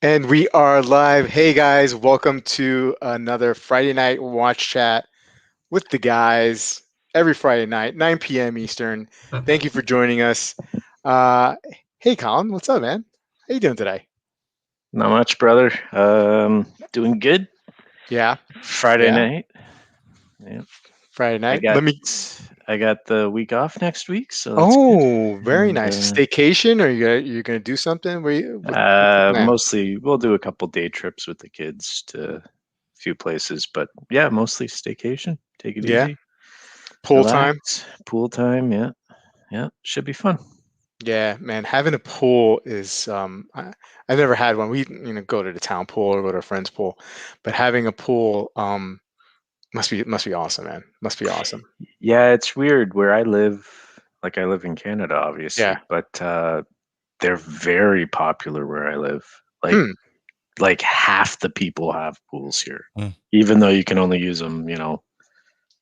And we are live. Hey guys, welcome to another Friday night watch chat with the guys every Friday night, 9 p.m. Eastern. Thank you for joining us. Uh, hey Colin, what's up, man? How you doing today? Not much, brother. Doing good. Yeah, Friday yeah, night. Yeah. Friday I night. got Let me. I got the week off next week, so that's good. Oh, very And nice. Staycation, or you're gonna do something? What's the plan? mostly we'll do a couple day trips with the kids to a few places, but yeah, mostly staycation. Take it Yeah, easy, pool time. relax, pool time. Yeah, yeah, should be fun. Yeah, man, having a pool is I've never had one. We go to the town pool or go to a friend's pool, but having a pool must be awesome, man. Must be awesome. Yeah, it's weird where I live. Like I live in Canada, obviously, Yeah. but they're very popular where I live. Like Hmm. like half the people have pools here, Mm, even though you can only use them,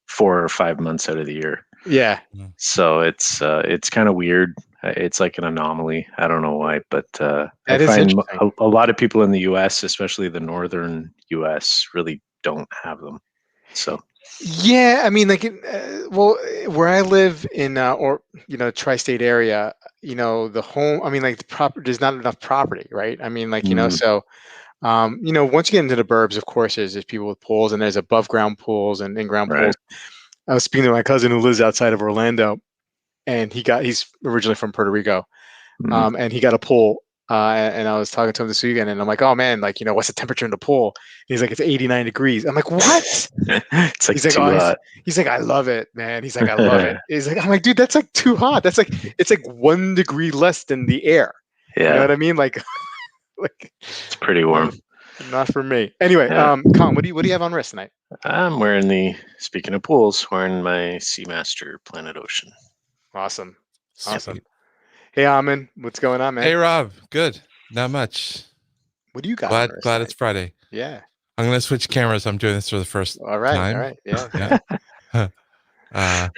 4 or 5 months out of the year. Yeah. mm. So it's kind of weird. It's like an anomaly. I don't know why, but I That is find interesting. a lot of people in the U.S., especially the northern U.S., really don't have them. So Yeah, I mean, like, well, where I live in, or tri-state area, the home. I mean, like, the proper. There's not enough property, right? I mean, like, mm, so, once you get into the burbs, of course, there's people with pools, and there's above ground pools and in-ground pools. right. I was speaking to my cousin who lives outside of Orlando, and he's originally from Puerto Rico, Mm. and he got a pool. And I was talking to him this weekend, and I'm like, "Oh man, like what's the temperature in the pool?" And he's like, "It's 89 degrees." I'm like, "What?" It's like He's like, too "Oh, he's, hot. he's like, I love it, man." He's like, "I love it." He's like, "I'm like, dude, that's like too hot. That's like it's like 1 degree less than the air. You know Yeah, what I mean? Like, like it's pretty not warm. not for me." Anyway, Yeah, Colin, what do you have on wrist tonight? I'm wearing speaking of pools, wearing my Seamaster Planet Ocean. Awesome, awesome. Sweet. Hey, Amin, what's going on, man? Hey, Rob. Good. Not much. What do you got on Glad wrist glad tonight? it's Friday. Yeah. I'm gonna switch cameras. I'm doing this for the first All right. All time. right. Yeah. Yeah. uh,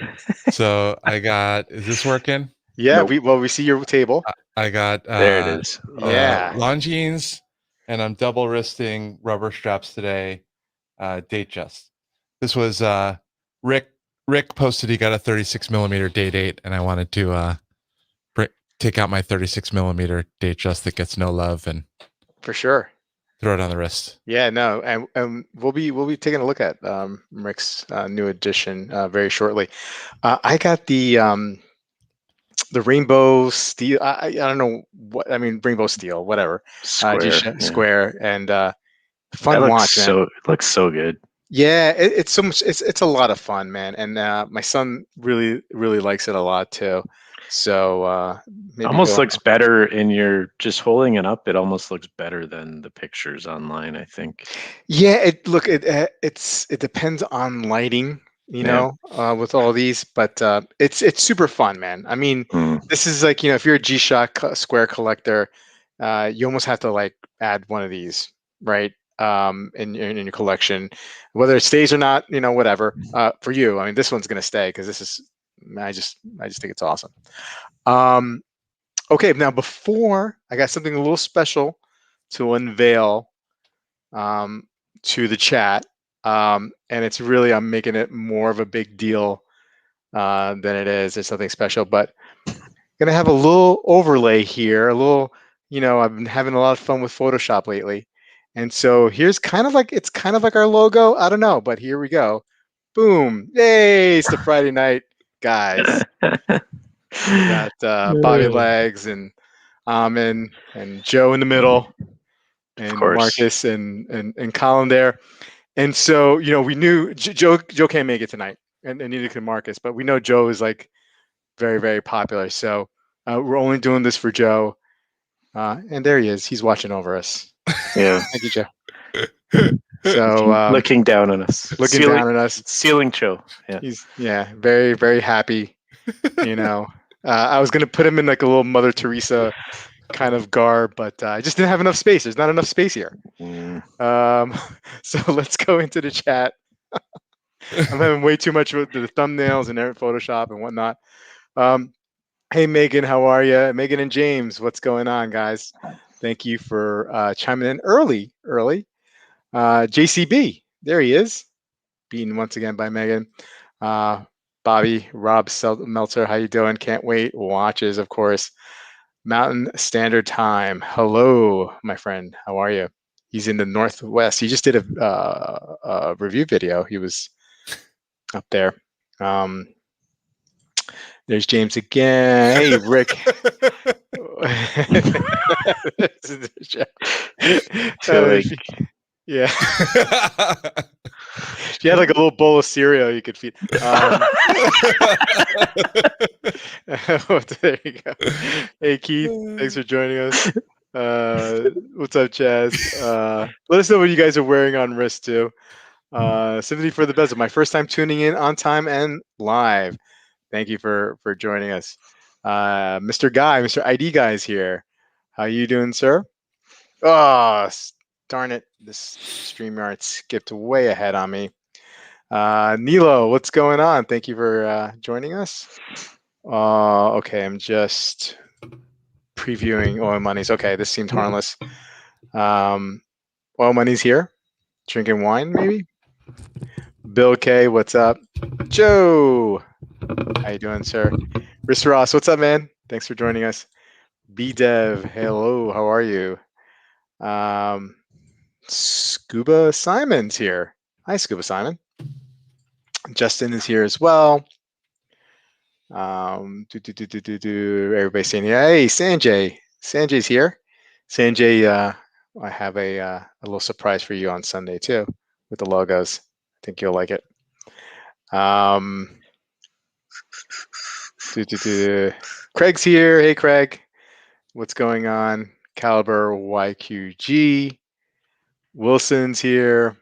so I got. Is this working? Yeah. Nope. We see your table. I got There it is. Oh, Yeah. Longines, and I'm double wristing rubber straps today. Date just. This was Rick. Rick posted he got a 36 millimeter date, and I wanted to br- take out my 36 millimeter date just that gets no love and For sure. throw it on the wrist. Yeah. No. And we'll be taking a look at Rick's new edition very shortly. I got the rainbow steel. I don't know what I mean. Rainbow steel, whatever. square. G Yeah, square and that fun watch, man. looks so good. Yeah, it's so much. It's a lot of fun, man. And my son really likes it a lot too. So maybe Almost he'll. looks better in your just holding it up. It almost looks better than the pictures online, I think. Yeah, it depends on lighting, Yeah. with all these, but it's super fun, man. I mean, Mm, this is like, if you're a G-Shock square collector, you almost have to like add one of these, right? In your collection, whether it stays or not, whatever. For you, I mean, this one's gonna stay because this is, I just think it's awesome. Um, okay, now before I got something a little special to unveil um, to the chat. And it's really, I'm making it more of a big deal than it is. It's something special, but I'm gonna have a little overlay here. A little, I've been having a lot of fun with Photoshop lately, and so here's kind of like our logo. I don't know, but here we go. Boom! Yay! It's the Friday night, guys. We got Bobby Legs and Amin and Joe in the middle, of and course. Marcus and Colin there. And so, we knew Joe can't make it tonight, and neither can Marcus. But we know Joe is like very, very popular. So we're only doing this for Joe. And there he is. He's watching over us. Yeah. Thank you, Joe. So Looking down on us. looking down at us, Ceiling Joe. Yeah. he's very, very happy. I was gonna put him in like a little Mother Teresa kind of garb, but I just didn't have enough space. There's not enough space here. Mm, Um, so let's go into the chat. I'm having way too much with the thumbnails and Photoshop and whatnot. Um, hey Megan, how are you? Megan and James, what's going on, guys? Thank you for chiming in early. JCB, there he is, beaten once again by Megan. Bobby, Rob Meltzer, how you doing? Can't wait. Watches, of course. Mountain Standard Time. Hello, my friend. How are you? He's in the Northwest. He just did a review video. He was up there. There's James again. Hey, Rick. Yeah. She had like a little bowl of cereal you could feed. There you go. Hey, Keith. Thanks for joining us. What's up, Chaz? Let us know what you guys are wearing on wrist too. Sympathy for the bezel. My first time tuning in on time and live. Thank you for joining us. Mr. ID Guy is here. How you doing, sir? Oh, darn it. This StreamYard skipped way ahead on me. Nilo, what's going on? Thank you for joining us. Okay, I'm just previewing Oil Money's. Okay, this seemed harmless. Oil Money's here, drinking wine, maybe. Bill K, what's up? Joe, how you doing, sir? Riss Ross, what's up, man? Thanks for joining us. B-Dev, hello, how are you? Scuba Simon's here. Hi, Scuba Simon. Justin is here as well. Everybody's saying, hey, Sanjay. Sanjay's here. Sanjay, I have a little surprise for you on Sunday too, with the logos. I think you'll like it. Craig's here. Hey, Craig. What's going on? Caliber YQG. Wilson's here.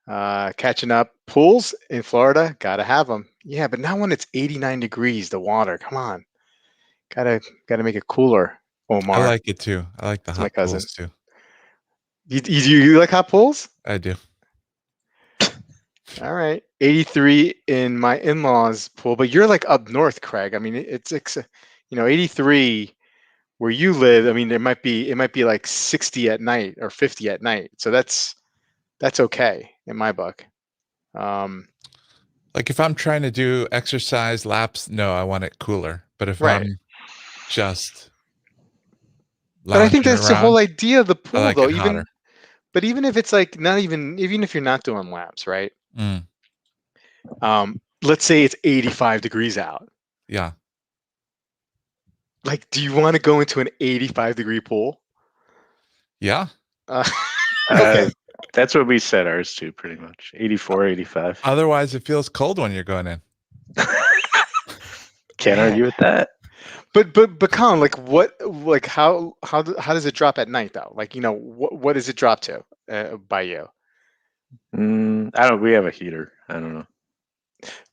Catching up. Pools in Florida, gotta have them. Yeah, but not when it's 89 degrees, the water. Come on. Gotta make it cooler, Omar. I like it too. I like the hot pools too. You like hot pools? I do. All right. 83 in my in-laws pool, but you're like up north, Craig. I mean, it's 83 where you live. I mean, it might be like 60 at night or 50 at night. So that's okay in my book. Like if I'm trying to do exercise laps, no, I want it cooler. But if I'm just but I think that's the whole idea of the pool, like though. Even if it's like even if you're not doing laps, right? Let's say it's 85 degrees out. Yeah. Like, do you want to go into an 85-degree pool? Yeah. Okay. That's what we set ours to, pretty much. 84, 85. Otherwise, it feels cold when you're going in. Can't argue with that. But Colin, how does it drop at night though? Like, what does it drop to by you? I don't. We have a heater. I don't know.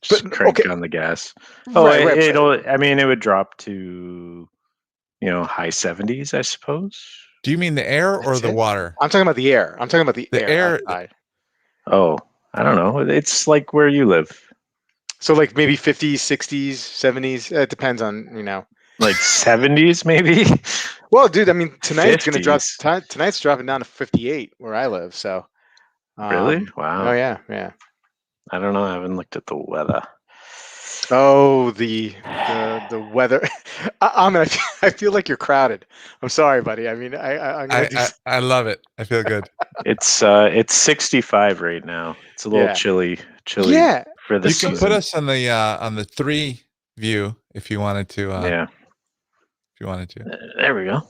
Just crank on the gas. I mean, it would drop to, high 70s, I suppose. Do you mean the air or the water? I'm talking about the air. I'm talking about the air outside. Oh, I don't know. It's like where you live. So like maybe 50s, 60s, 70s. It depends on, like 70s maybe. Well, dude, I mean, tonig's 50s. Gonna drop. Tonight's dropping down to 58 where I live. So. Really? Wow. Oh yeah. I don't know. I haven't looked at the weather. Oh, the weather. I feel like you're crowded. I'm sorry, buddy. I mean, I love it. I feel good. It's 65 right now. It's a little chilly. Yeah. For the season. You can put us on the 3 view if you wanted to. If you wanted to. There we go.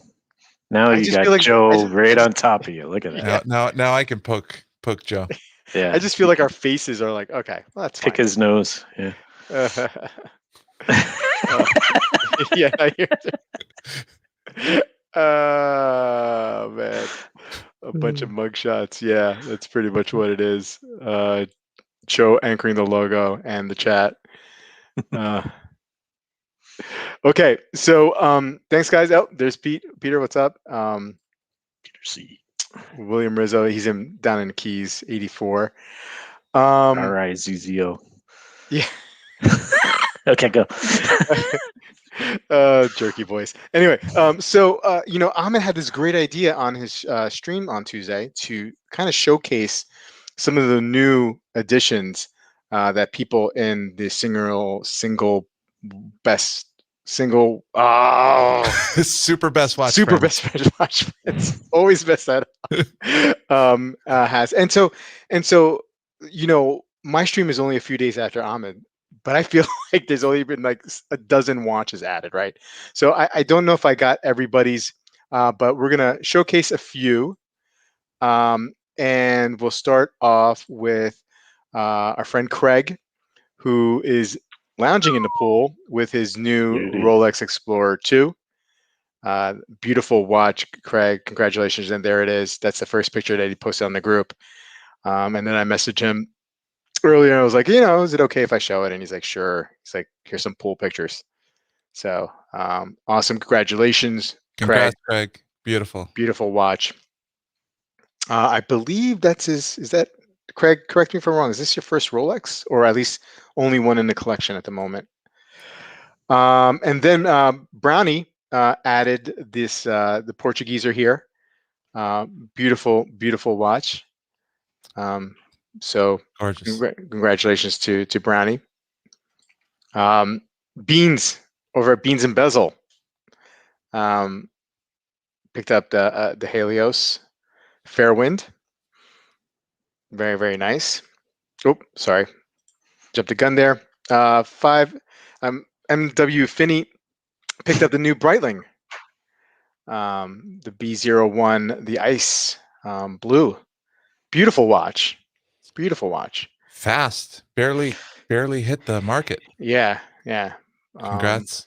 Now you got Joe right on top of you. Look at that. Now I can poke Joe. Yeah. I just feel like our faces are like, okay, well, that's pick fine. his nose. Yeah. Yeah. I hear it. Man, a bunch of mugshots. Yeah, that's pretty much what it is. Joe anchoring the logo and the chat. Okay, so thanks, guys. Oh, there's Peter. What's up? Peter C. William Rizzo. He's down in the Keys, 84. RIZZO. Yeah. Okay, go. Jerky voice. Anyway, so Amin had this great idea on his stream on Tuesday to kind of showcase some of the new additions that people in the best single super best watch super friends. best watch friends always best that has and so my stream is only a few days after Ahmed, but I feel like there's only been like a dozen watches added, right? So I don't know if I got everybody's, but we're gonna showcase a few, and we'll start off with our friend Craig, who is lounging in the pool with his new Rolex Explorer 2. Beautiful watch, Craig. Congratulations. And there it is. That's the first picture that he posted on the group. And then I messaged him earlier. I was like, is it okay if I show it? And he's like, sure. He's like, here's some pool pictures. So awesome. Congratulations, Congrats, Craig. Beautiful. Beautiful watch. I believe that's his. Is that Craig? Correct me if I'm wrong. Is this your first Rolex, or at least only one in the collection at the moment? And then Brownie added this. The Portuguese are here. Beautiful, beautiful watch. So gorgeous. Congratulations to Brownie. Beans over at Beans and Bezel. Picked up the Helios Fairwind. Very, very nice. Oh, sorry. Jumped the gun there. MW Finney picked up the new Breitling. The B01, the ice blue. Beautiful watch. Beautiful watch. Fast. Barely hit the market. Yeah. Congrats.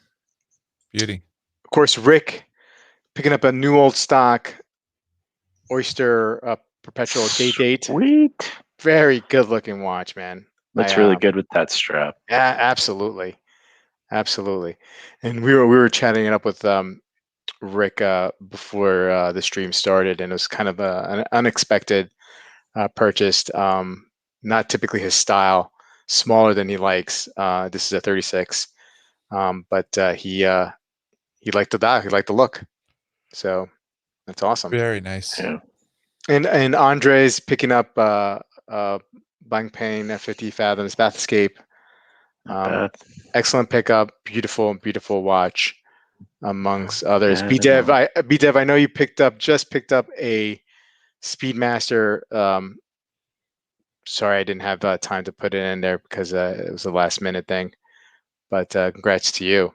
Beauty. Of course, Rick picking up a new old stock Oyster Perpetual Date. Sweet. Very good looking watch, man. That's really good with that strap. Yeah, absolutely. And we were chatting it up with Rick before the stream started, and it was kind of an unexpected purchase. Not typically his style, smaller than he likes. This is a 36, but he liked the dial. He liked the look. So that's awesome. Very nice. Yeah. And Andre's picking up Bang Pain F50 Fathoms Bath Escape. Excellent pickup. Beautiful watch, amongst others. BDev, I know you just picked up a Speedmaster. Sorry, I didn't have time to put it in there because it was a last minute thing. But congrats to you.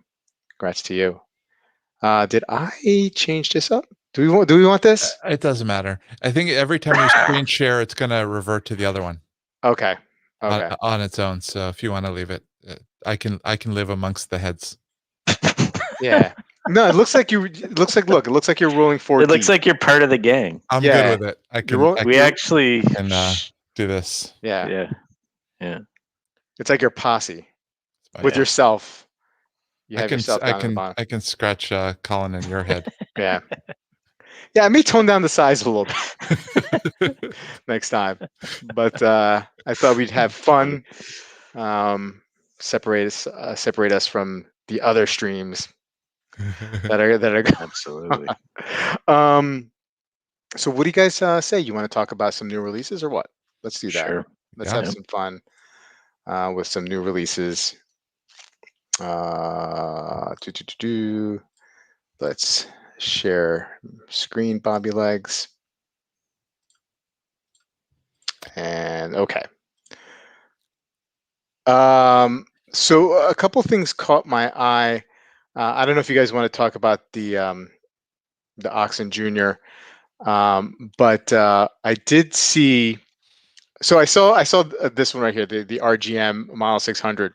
Did I change this up? Do we want this? It doesn't matter. I think every time you screen share, it's gonna revert to the other one. Okay. On its own. So if you want to leave it, I can live amongst the heads. Yeah. No, it looks like you're rolling 4 It looks like you're part of the gang. I'm good with it. We actually can do this. Yeah. It's like your posse with yourself. You have yourself down at the bottom. I can scratch Colin in your head. Yeah. Yeah, I may tone down the size a little bit next time, but I thought we'd have fun. Separate us from the other streams that are absolutely. So what do you guys say? You want to talk about some new releases or what? Let's do that. Sure. Let's have some fun with some new releases. Let's share screen, Bobby Legs. And okay. So a couple things caught my eye. I don't know if you guys want to talk about the Oxen Jr. But I did see. So I saw this one right here, the RGM Model 600,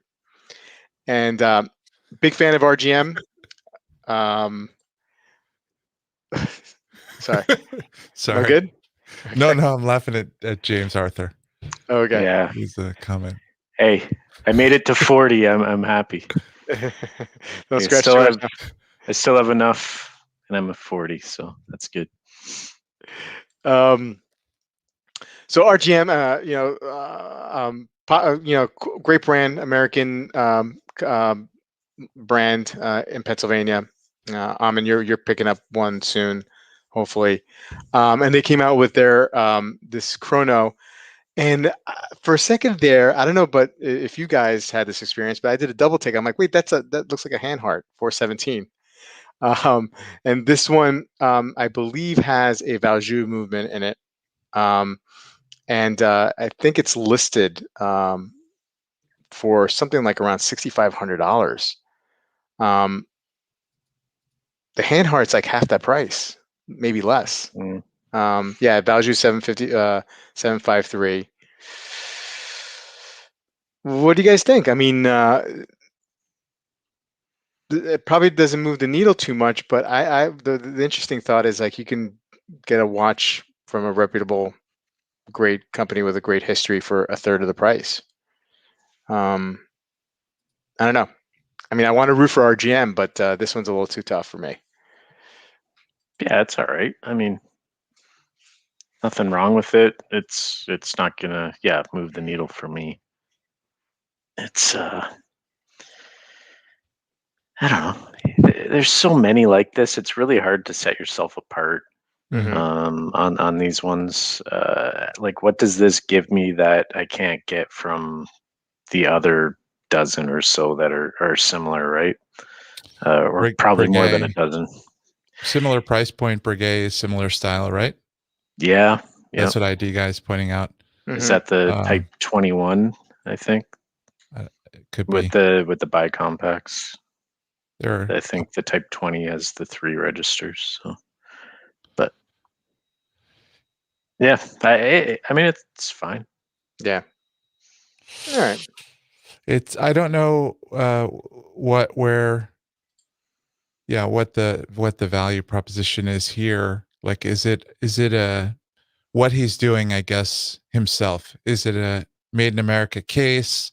and big fan of RGM. Sorry. No good? No, I'm laughing at James Arthur. Okay. Yeah. He's a comment. Hey, I made it to 40. I'm happy. I still have enough, and I'm at 40, so that's good. So RGM, great brand, American brand in Pennsylvania. Amin, you're picking up one soon, hopefully. And they came out with their this chrono. And for a second there, I don't know, but if you guys had this experience, but I did a double take. I'm like, wait, that looks like a hand heart 417. And this one, I believe, has a Valjoux movement in it. And I think it's listed for something like around $6,500. The hand heart's like half that price, maybe less. Yeah, Valjoux 750, 753. What do you guys think? I mean, it probably doesn't move the needle too much, but the interesting thought is like you can get a watch from a reputable, great company with a great history for a third of the price. I don't know. I mean, I want to root for RGM, but this one's a little too tough for me. Yeah, it's all right. I mean, nothing wrong with it. It's not gonna move the needle for me. It's I don't know. There's so many like this. It's really hard to set yourself apart on these ones. Like, what does this give me that I can't get from the other dozen or so that are similar, right? Or probably more than a dozen. Similar price point, Breguet, similar style, right? Yeah. That's what ID guy is pointing out. Is that the Type 21? I think it could be with the bicompacts. There, I think the Type 20 has the 3 registers. So, but yeah, I mean it's fine. Yeah. All right. I don't know what the value proposition is here. Like, is it a what he's doing, I guess, himself? Is it a made in America case?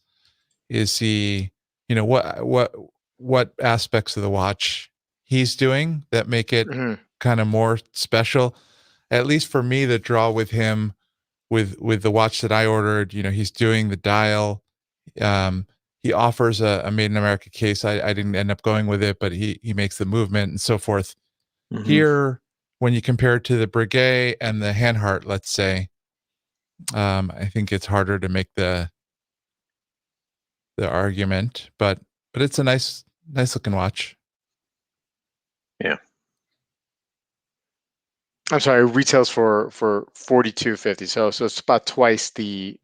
Is he, what aspects of the watch he's doing that make it kind of more special? At least for me, the draw with him, with the watch that I ordered, he's doing the dial. He offers a made in America case. I didn't end up going with it, but he makes the movement and so forth. Here, when you compare it to the Breguet and the Handheart, let's say, I think it's harder to make the argument, but it's a nice looking watch. Yeah. I'm sorry, retails for $4,250. So it's about twice the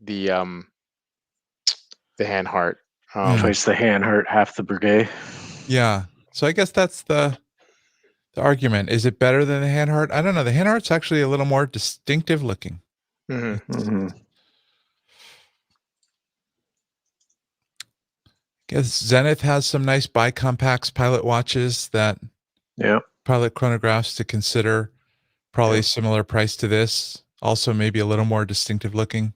Handheart. Twice the Handheart, half the Breguet. Yeah. So I guess that's the argument. Is it better than the Handheart? I don't know. The Handheart's actually a little more distinctive looking. I guess Zenith has some nice bicompacts, pilot watches that pilot chronographs to consider. Probably similar price to this. Also maybe a little more distinctive looking.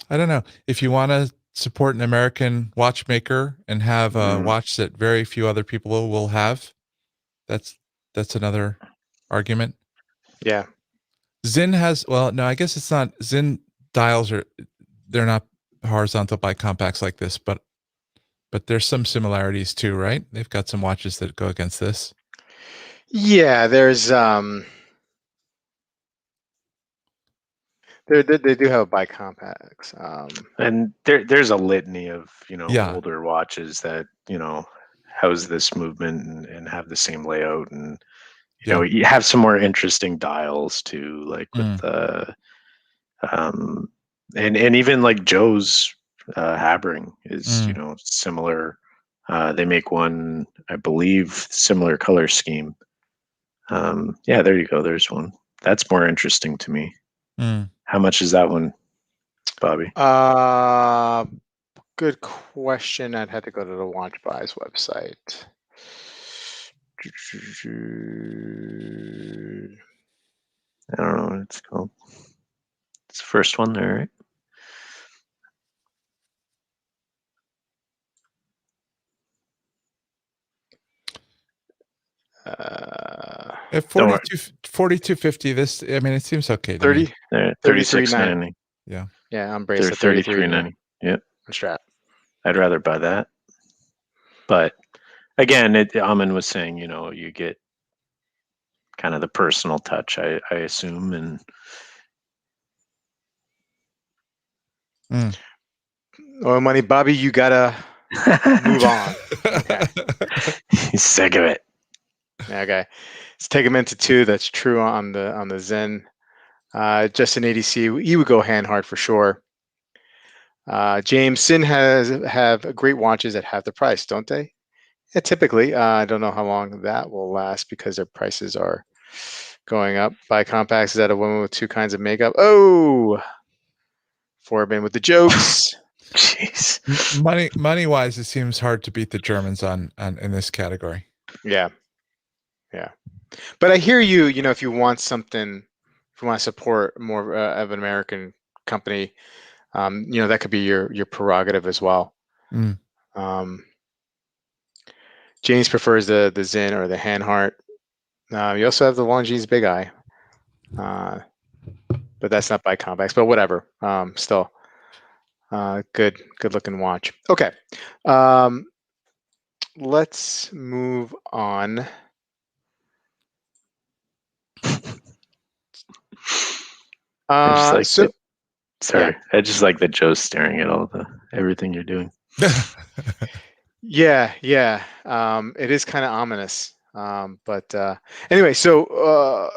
I don't know. If you want to support an American watchmaker and have a watch that very few other people will have, that's another argument. Yeah. Zinn has, well, no, I guess it's not. Zinn dials they're not horizontal bicompacts like this, but there's some similarities too, right? They've got some watches that go against this. Yeah, there's they do have bicompacts. And there's a litany of older watches that house this movement and have the same layout, and you have some more interesting dials too, like with the and even like Joe's Habring is similar. They make one, I believe, similar color scheme. Yeah, there you go. There's one that's more interesting to me. How much is that one, Bobby? Good question. I'd have to go to the Watch Buys website. I don't know what it's called. It's the first one there, right? At 42.50, this, I mean, it seems okay to me. 36.90. Yeah. Yeah, I'm braced at 33.90. Yep. Strap. I'd rather buy that. But again, Amin was saying, you get kind of the personal touch, I assume, and Oil money, Bobby, you gotta move on. Okay. He's sick of it. Okay. Let's take him into 2. That's true on the Zen. Just an ADC, he would go hand hard for sure. James, Sin have great watches at half the price, don't they? Yeah, typically. I don't know how long that will last because their prices are going up. Buy compacts is that a woman with 2 kinds of makeup. Oh, Forbin with the jokes. Jeez. Money wise, it seems hard to beat the Germans on in this category. Yeah. But I hear you. If you want something, if you want to support more of an American company, that could be your prerogative as well. James prefers the Zin or the Hanhart. You also have the Longines Big Eye, but that's not by compacts. But whatever. Still, good looking watch. Okay, let's move on. I just like that Joe's staring at everything you're doing. Yeah. It is kind of ominous. But anyway, so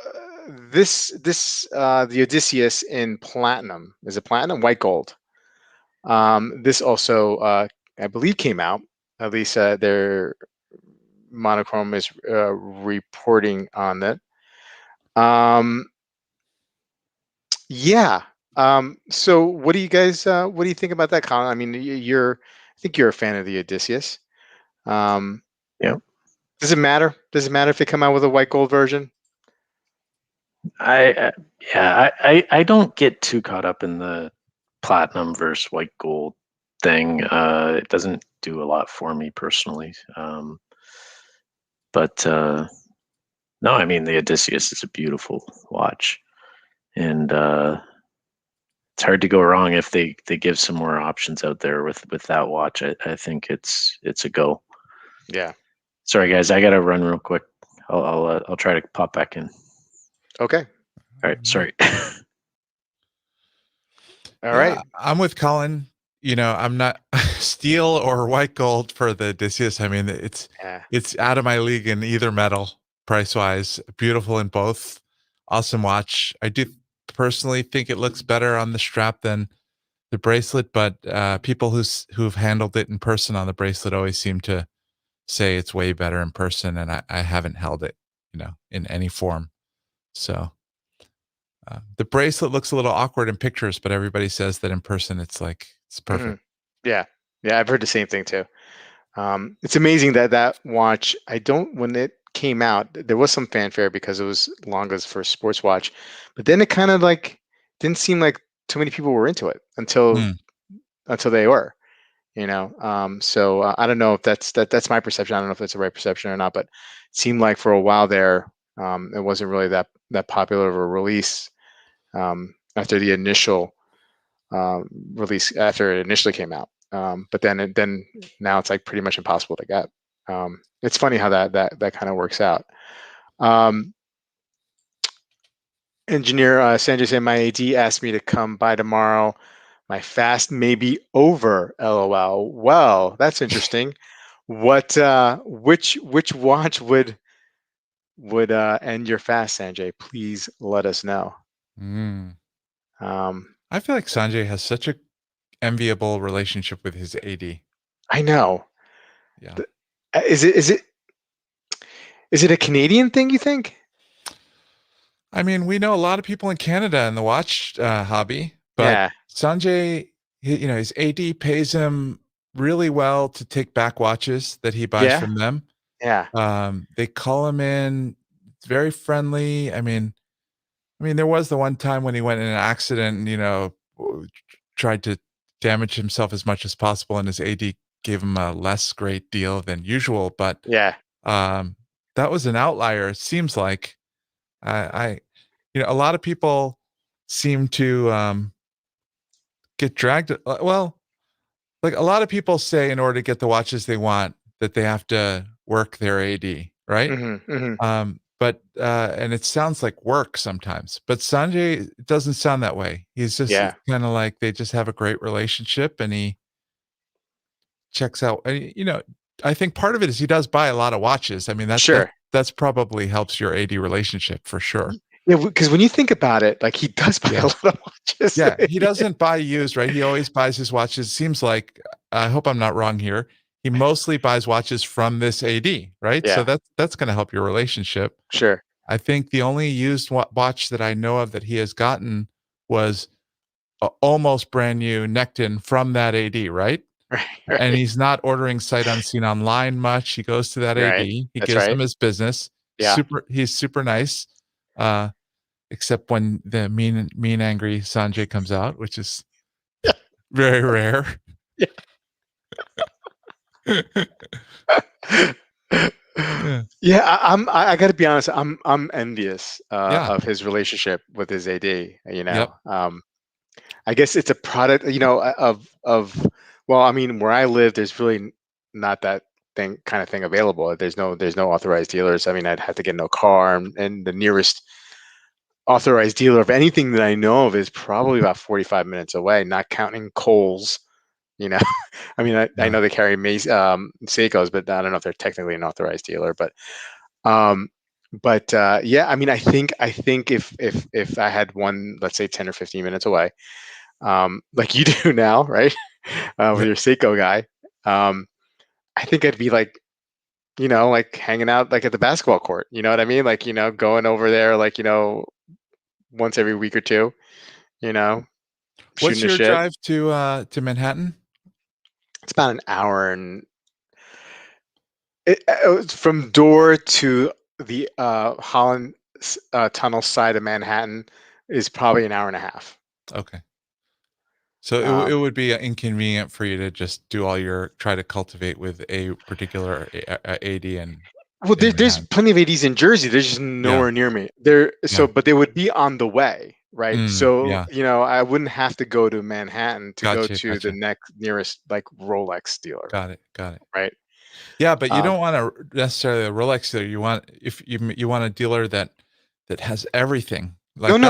this the Odysseus in platinum. Is it platinum? White gold. This also I believe came out. At least their monochrome is reporting on it. Yeah. So what do you guys what do you think about that, Colin? I mean, I think you're a fan of the Odysseus. Yeah. Does it matter? Does it matter if they come out with a white gold version? I don't get too caught up in the platinum versus white gold thing. It doesn't do a lot for me personally. But no, I mean, the Odysseus is a beautiful watch, and it's hard to go wrong if they give some more options out there with that watch. I think it's a go. Yeah. Sorry guys, I gotta run real quick. I'll try to pop back in. Okay. All right. Sorry. All right. I'm with Colin. I'm not steel or white gold for the Odysseus. I mean, it's out of my league in either metal, price wise. Beautiful in both. Awesome watch. I do personally think it looks better on the strap than the bracelet, but people who've handled it in person on the bracelet always seem to say it's way better in person, and I haven't held it, in any form. So the bracelet looks a little awkward in pictures, but everybody says that in person it's perfect. Yeah, I've heard the same thing too. It's amazing that watch. When it came out, there was some fanfare because it was Lange's first sports watch, but then it kind of didn't seem like too many people were into it until they were. So I don't know if that's my perception. I don't know if that's the right perception or not, but it seemed like for a while there, it wasn't really that popular of a release after the initial release, after it initially came out. But then now it's like pretty much impossible to get. It's funny how that kind of works out. Engineer Sanjay said my AD asked me to come by tomorrow. My fast may be over. LOL. Well, that's interesting. What which watch would end your fast, Sanjay? Please let us know. I feel like Sanjay has such a enviable relationship with his AD. I know. Yeah. Is it a Canadian thing, you think? I mean, we know a lot of people in Canada in the watch hobby, but Sanjay, his AD pays him really well to take back watches that he buys from them. Yeah. They call him in. It's very friendly. I mean, there was the one time when he went in an accident and, tried to damage himself as much as possible, and his AD gave him a less great deal than usual. But that was an outlier. It seems like a lot of people seem to get dragged. Well, like a lot of people say in order to get the watches they want that they have to work their AD, right? But and it sounds like work sometimes, but Sanjay doesn't sound that way. He's just kind of like they just have a great relationship, and he checks out. You know, I think part of it is he does buy a lot of watches. I mean, that's probably helps your AD relationship for sure. Yeah, because when you think about it, like he does buy a lot of watches. Yeah, he doesn't buy used, right? He always buys his watches. Seems like I hope I'm not wrong here. He mostly buys watches from this AD, right? Yeah. So that's going to help your relationship. Sure. I think the only used watch that I know of that he has gotten was a almost brand new Necton from that AD, right? Right. And he's not ordering sight unseen online much. He goes to that AD. He gives them his business. Yeah. He's super nice. Except when the mean angry Sanjay comes out, which is very rare. I got to be honest. I'm envious of his relationship with his AD. You know, I guess it's a product. You know, of well, I mean, where I live, there's really not that kind of thing available. There's no authorized dealers. I mean, I'd have to get in a car, and the nearest authorized dealer of anything that I know of is probably about 45 minutes away, not counting Kohl's. You know, I mean, I know they carry Seikos, but I don't know if they're technically an authorized dealer. But yeah, I mean, I think if I had one, let's say 10 or 15 minutes away, like you do now, right, with your Seiko guy, I think I'd be like, you know, like hanging out like at the basketball court. You know what I mean? Like, you know, going over there, like, you know, once every week or two. You know, what's your drive to Manhattan? It's about an hour, and from door to the Holland Tunnel side of Manhattan is probably an hour and a half. Okay. So it would be inconvenient for you to just do all try to cultivate with a particular AD and. Well, there's plenty of ADs in Jersey. There's just nowhere near me. But they would be on the way, right? So you know, I wouldn't have to go to Manhattan to go to the nearest like Rolex dealer. Got it. Right. Yeah, but you don't want necessarily a Rolex dealer. You want you want a dealer that has everything. Like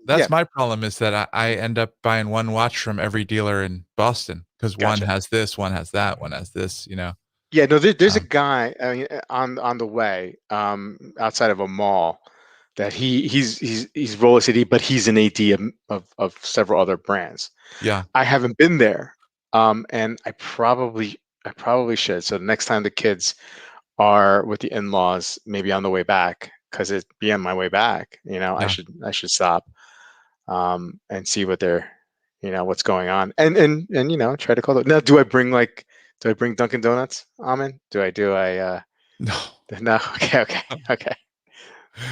that's my problem is that I end up buying one watch from every dealer in Boston because one has this, one has that, one has this. You know. Yeah, no, there's a guy on the way outside of a mall that he's Rolex AD, but he's an AD of several other brands. Yeah, I haven't been there, and I probably should. So the next time the kids are with the in-laws, maybe on the way back, because it'd be on my way back. You know, I should stop and see what they're, you know, what's going on, and you know, try to call it. Now, do I bring Dunkin' Donuts, Amin? No. Okay.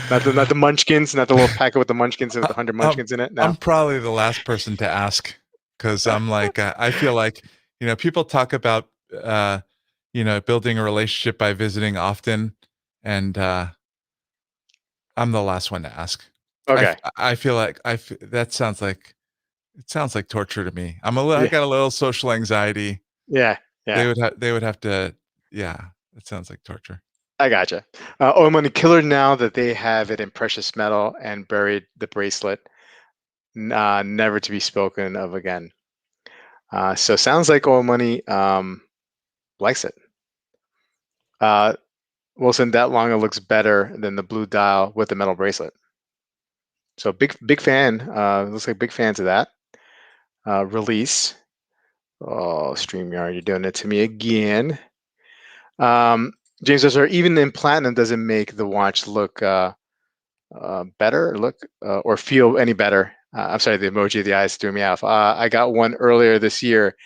Not the Munchkins, not the little packet with the Munchkins with 100 Munchkins in it. No. I'm probably the last person to ask because I'm like I feel like, you know, people talk about you know, building a relationship by visiting often, and I'm the last one to ask. Okay. I feel like that sounds like torture to me. I got a little social anxiety. Yeah. They would have to. Yeah, it sounds like torture. I gotcha. I'm going to Killer now that they have it in precious metal and buried the bracelet, never to be spoken of again. So sounds like Oil Money likes it. Wilson, that longer looks better than the blue dial with the metal bracelet. So big fan. Looks like big fans of that. Release. Oh, StreamYard, you're doing it to me again. James says, even in platinum, does it make the watch look better, or feel any better? I'm sorry, the emoji of the eyes threw me off. I got one earlier this year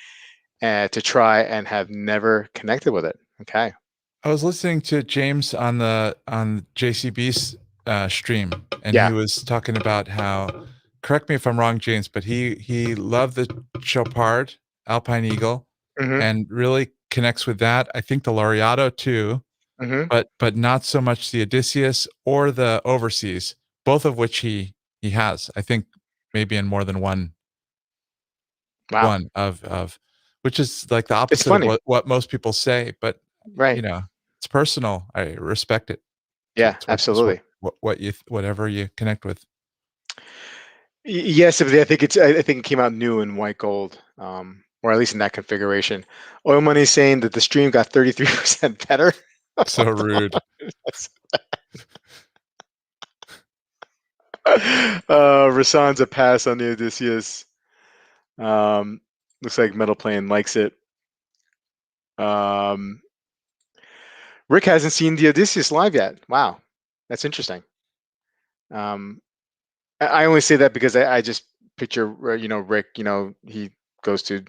to try and have never connected with it. Okay. I was listening to James on JCB's stream, and he was talking about how. Correct me if I'm wrong, James, but he loved the Chopard Alpine Eagle and really connects with that. I think the Laureato too, but not so much the Odysseus or the Overseas, both of which he has. I think maybe in more than one. Wow. One of which is like the opposite of what most people say. But right, it's personal. I respect it. Yeah, absolutely. Whatever you connect with. Yes, I think it came out new in white gold, or at least in that configuration. Oil Money is saying that the stream got 33% better. So rude. Rasan's a pass on the Odysseus. Looks like Metal Plane likes it. Rick hasn't seen the Odysseus live yet. Wow, that's interesting. I only say that because I just picture Rick. He goes to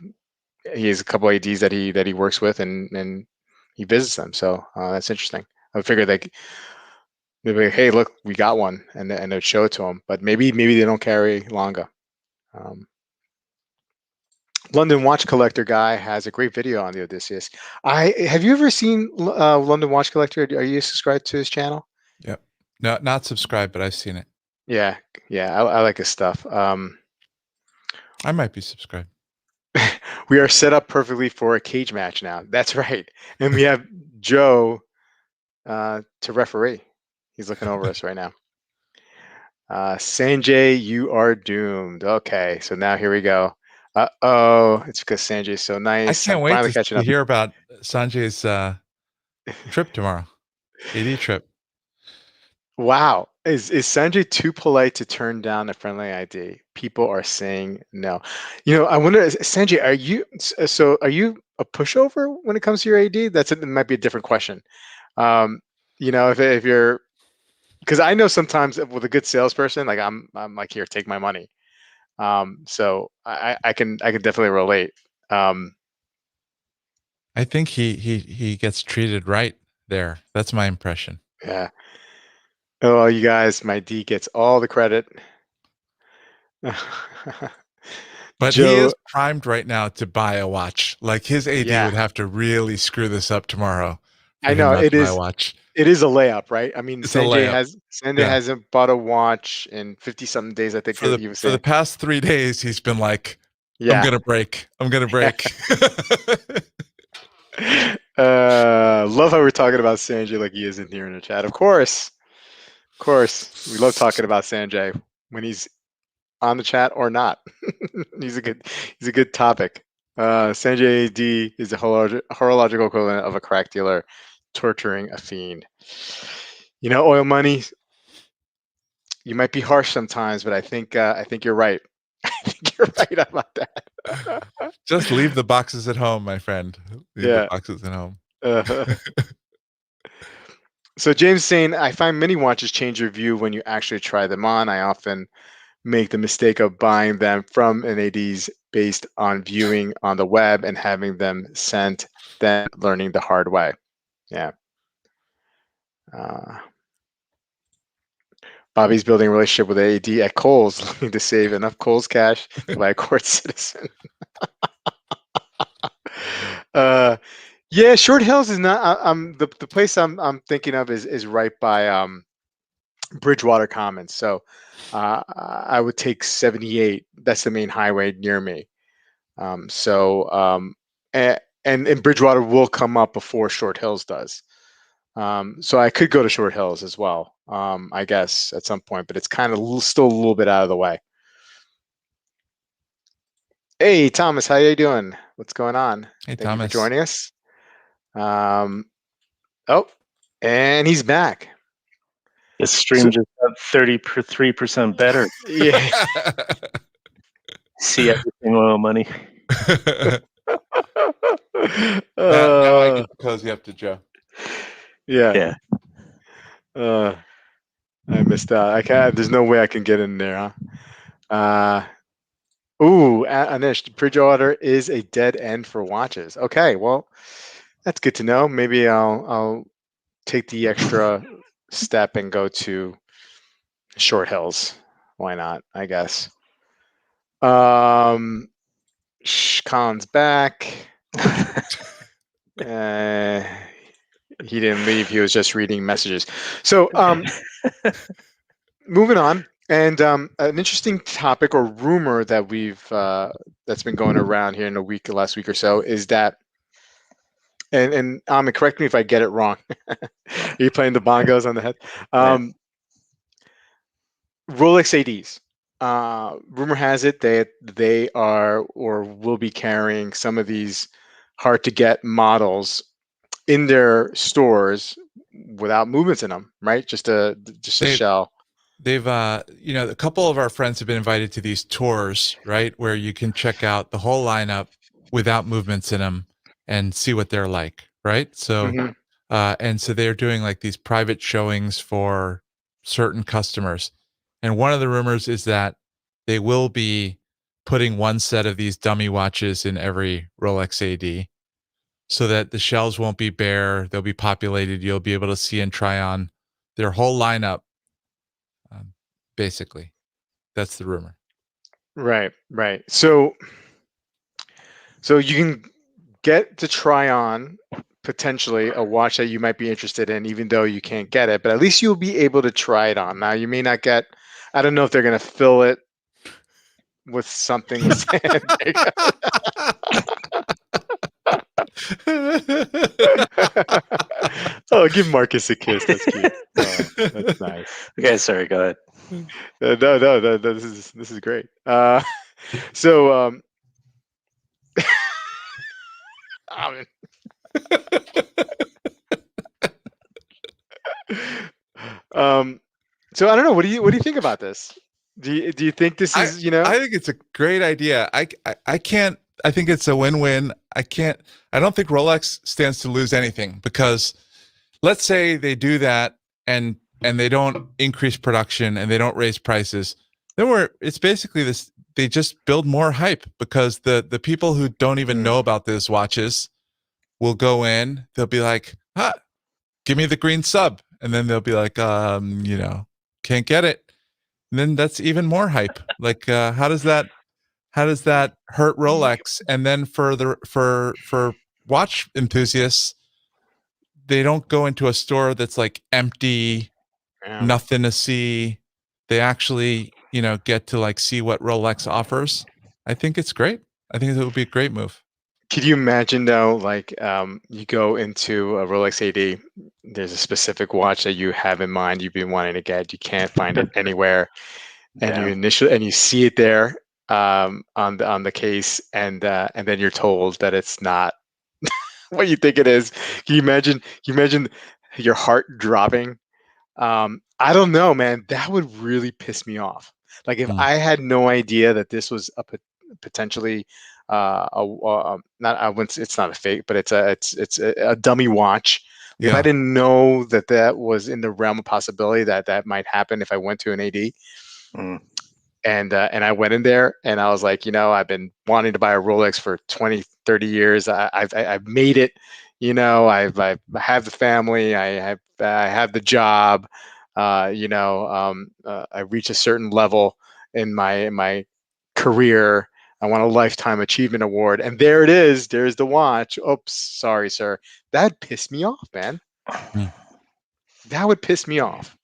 he has a couple ADs that he works with and he visits them. So that's interesting. I figure they'd be like, hey, look, we got one, and they'd show it to him. But maybe they don't carry Lange. London Watch Collector guy has a great video on the Odysseus. Have you ever seen London Watch Collector? Are you subscribed to his channel? Yep. No, not subscribed, but I've seen it. Yeah. I like his stuff. I might be subscribed. We are set up perfectly for a cage match now. That's right, and we have Joe to referee. He's looking over us right now. Sanjay, you are doomed. Okay, so now here we go. It's because Sanjay's so nice. I can't wait to hear about Sanjay's trip tomorrow. AD trip. Wow. Is Sanjay too polite to turn down a friendly ID? People are saying no. I wonder, Sanjay, are you a pushover when it comes to your AD? That might be a different question. If you're, because I know sometimes with a good salesperson, like I'm like, here, take my money. So I can definitely relate. I think he gets treated right there. That's my impression. Yeah. Oh, you guys, my D gets all the credit. But Joe, he is primed right now to buy a watch. Like his AD would have to really screw this up tomorrow. I know it is. Watch. It is a layup, right? I mean, Sanjay hasn't bought a watch in 50-something days. I think for the past 3 days, he's been like, "I'm gonna break. I'm gonna break." Love how we're talking about Sanjay like he isn't here in the chat. Of course, we love talking about Sanjay when he's on the chat or not. he's a good topic. Sanjay AD is the horological equivalent of a crack dealer torturing a fiend. Oil Money, you might be harsh sometimes, but I think you're right. I think you're right about that. Just leave the boxes at home, my friend. Leave the boxes at home. So James saying, I find many watches change your view when you actually try them on. I often make the mistake of buying them from NADs based on viewing on the web and having them sent, then learning the hard way. Yeah. Bobby's building a relationship with AD at Kohl's, looking to save enough Kohl's cash to buy a court citizen. Yeah, Short Hills is not. The place I'm thinking of is right by Bridgewater Commons. So I would take 78. That's the main highway near me. And Bridgewater will come up before Short Hills does. So I could go to Short Hills as well, I guess, at some point, but it's kind of still a little bit out of the way. Hey, Thomas, how you doing? What's going on? Hey, Thank Thomas. you for joining us. And he's back. The stream just got 33% better. Yeah. See everything, Oil Money. Now I can cozy up to Joe. Yeah. I missed out. I can't. There's no way I can get in there, huh? Anish, Bridgewater is a dead end for watches. Okay, well, that's good to know. Maybe I'll take the extra step and go to Short Hills. Why not? I guess. Colin's back. He didn't leave. He was just reading messages. So, moving on. And an interesting topic or rumor that that's been going around here in last week or so is that, and Amin, correct me if I get it wrong. Are you playing the bongos on the head? Rolex ADs. Rumor has it that they are or will be carrying some of these hard to get models in their stores without movements in them, right? Just a shell. They've a couple of our friends have been invited to these tours, right, where you can check out the whole lineup without movements in them and see what they're like, right? So and so they're doing like these private showings for certain customers. And one of the rumors is that they will be putting one set of these dummy watches in every Rolex AD so that the shelves won't be bare. They'll be populated. You'll be able to see and try on their whole lineup. Basically, that's the rumor. Right. So you can get to try on potentially a watch that you might be interested in, even though you can't get it, but at least you'll be able to try it on. Now, you may not get, I don't know if they're going to fill it with something with sand. Oh, give Marcus a kiss. That's cute. Oh, that's nice. Okay, sorry, go ahead. No, this is great. So Amin. So I don't know. What do you think about this? Do you think this is I think it's a great idea. I can't. I think it's a win-win. I don't think Rolex stands to lose anything because let's say they do that and they don't increase production and they don't raise prices. Then it's basically this. They just build more hype because the people who don't even know about those watches will go in. They'll be like, give me the green sub. And then they'll be like, can't get it. And then that's even more hype. Like, how does that hurt Rolex? And then for watch enthusiasts, they don't go into a store that's like empty, nothing to see. They actually, get to like see what Rolex offers. I think it's great. I think it would be a great move. Could you imagine though, like you go into a Rolex AD, there's a specific watch that you have in mind, you've been wanting to get, you can't find it anywhere, and you see it there on the case, and then you're told that it's not what you think it is. Can you imagine your heart dropping? I don't know, man. That would really piss me off. Like if I had no idea that this was potentially not I wouldn't, it's not a fake, but it's a dummy watch. If I didn't know that was in the realm of possibility that might happen if I went to an AD, and I went in there and I was like, I've been wanting to buy a Rolex for 20, 30 years. I've made it. I have the family. I have the job. I reach a certain level in my career. I want a lifetime achievement award, and there it is. There's the watch. Oops, sorry, sir. That pissed me off, man. That would piss me off.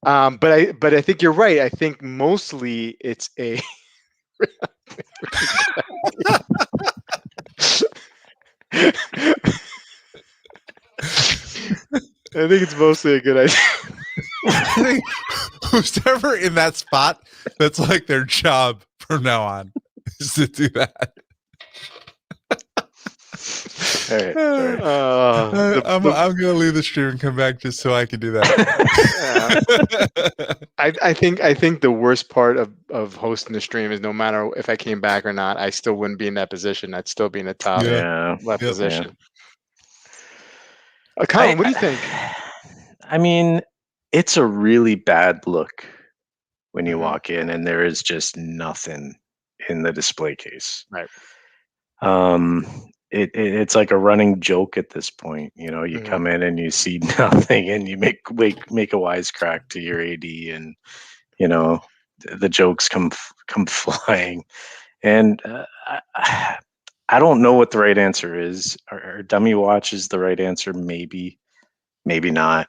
But I think you're right. I think mostly it's a. I think it's mostly a good idea. I think who's ever in that spot, that's like their job from now on, is to do that. I'm gonna leave the stream and come back just so I can do that. I think the worst part of hosting the stream is no matter if I came back or not, I still wouldn't be in that position. I'd still be in the top left position. Colin, what do you think? I mean, it's a really bad look when you walk in and there is just nothing in the display case. Right. It's like a running joke at this point. You come in and you see nothing and you make a wisecrack to your AD, and the jokes come flying. And I don't know what the right answer is. Are dummy watches the right answer? Maybe not.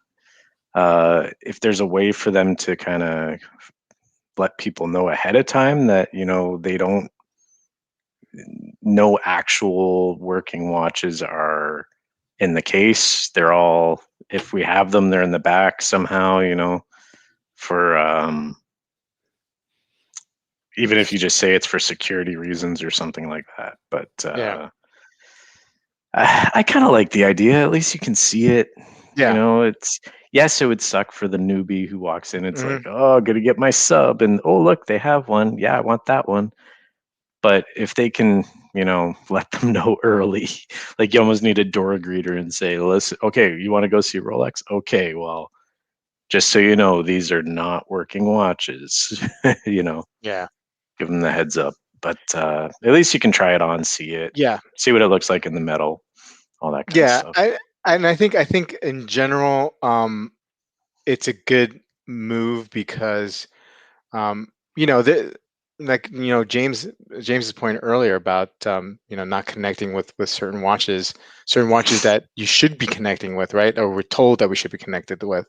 if there's a way for them to kind of let people know ahead of time that, they don't no actual working watches are in the case. They're all, if we have them, they're in the back somehow, for even if you just say it's for security reasons or something like that. But I kind of like the idea. At least you can see it. It's, yes, it would suck for the newbie who walks in. It's like, oh, gonna get my sub, and oh, look, they have one. Yeah, I want that one. But if they can, let them know early, like you almost need a door greeter and say, listen, okay, you want to go see Rolex? Okay, well, just so you know, these are not working watches. Yeah. Give them the heads up. But at least you can try it on, see it, see what it looks like in the metal, all that kind of stuff. I think in general, it's a good move because, James's point earlier about not connecting with certain watches that you should be connecting with, right? Or we're told that we should be connected with.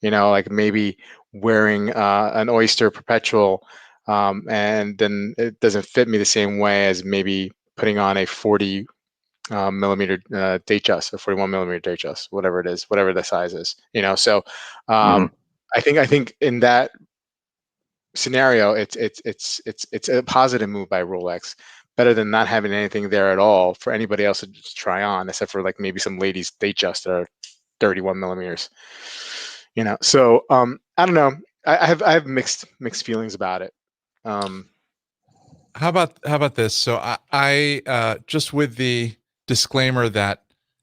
Like maybe wearing an Oyster Perpetual, and then it doesn't fit me the same way as maybe putting on a 40 millimeter Datejust or 41 millimeter Datejust, whatever it is, whatever the size is. So I think in that scenario, it's a positive move by Rolex, better than not having anything there at all for anybody else to just try on, except for like maybe some ladies Datejust that are 31 millimeters. So I don't know. I have mixed feelings about it. How about this? So I just with the disclaimer that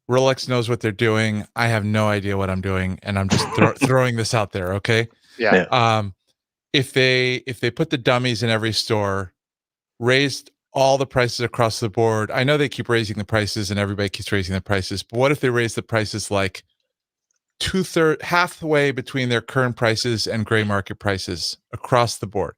Rolex knows what they're doing. I have no idea what I'm doing, and I'm just throwing this out there. Okay. Yeah. If they put the dummies in every store, raised all the prices across the board. I know they keep raising the prices, and everybody keeps raising the prices. But what if they raise the prices like halfway between their current prices and gray market prices across the board,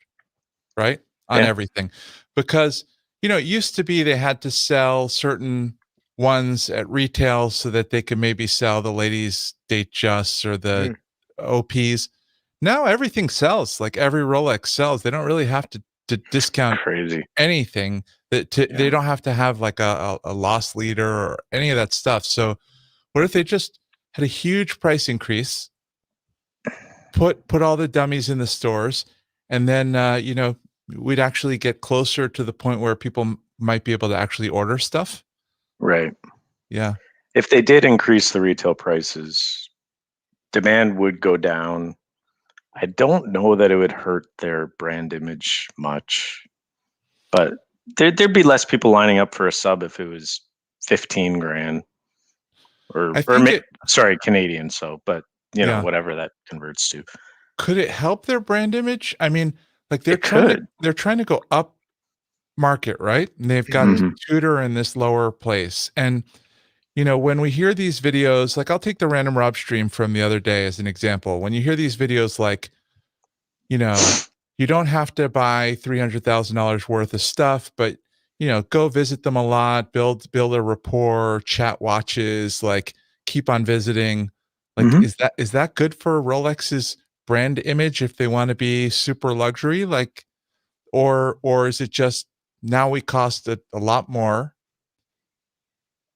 right? On everything. Because, it used to be they had to sell certain ones at retail so that they could maybe sell the ladies' Datejusts or the OPs. Now everything sells. Like every Rolex sells. They don't really have to discount anything. They don't have to have like a loss leader or any of that stuff. So what if they just had a huge price increase, put all the dummies in the stores, and then we'd actually get closer to the point where people might be able to actually order stuff. Right. Yeah. If they did increase the retail prices, demand would go down. I don't know that it would hurt their brand image much, but there'd be less people lining up for a sub if it was 15 grand sorry, Canadian. So, but whatever that converts to. Could it help their brand image? I mean, like they're trying to go up market, right? And they've got Tudor in this lower place. And when we hear these videos, like I'll take the Random Rob stream from the other day as an example. When you hear these videos like, you don't have to buy $300,000 worth of stuff, but go visit them a lot, build a rapport, chat watches, like keep on visiting. Like, is that good for Rolex's brand image if they want to be super luxury? Like, or is it just now we cost a lot more?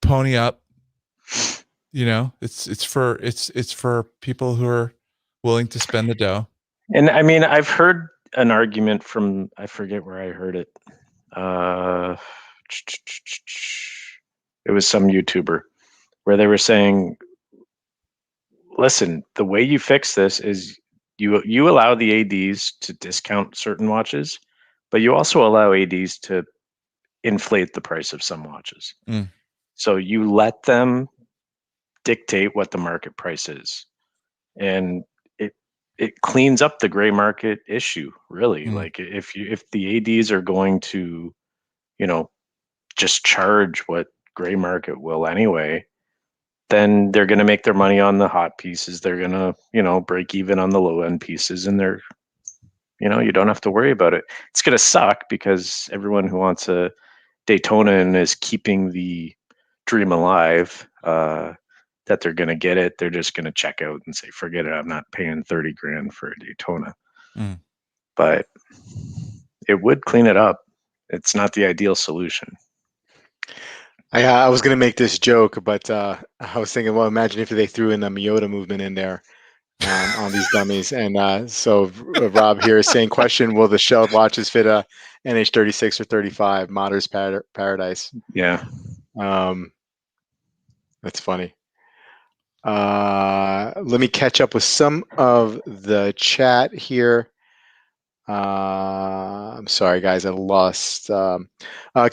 Pony up. It's for people who are willing to spend the dough. And I mean, I've heard an argument from, I forget where I heard it. It was some YouTuber where they were saying, listen, the way you fix this is you allow the ADs to discount certain watches, but you also allow ADs to inflate the price of some watches. So you let them dictate what the market price is. And it cleans up the gray market issue, really. Like if the ADs are going to, just charge what gray market will anyway, then they're going to make their money on the hot pieces. They're going to, break even on the low end pieces, and they're, you don't have to worry about it. It's going to suck because everyone who wants a Daytona and is keeping the dream alive, that they're going to get it, they're just going to check out and say, forget it, I'm not paying 30 grand for a Daytona. But it would clean it up. It's not the ideal solution. I was going to make this joke, but I was thinking, well, imagine if they threw in the Miyota movement in there on these dummies. And so Rob here is saying, question, will the shell watches fit a NH36 or 35 Modder's Paradise? Yeah. That's funny. Let me catch up with some of the chat here. I'm sorry, guys, I lost.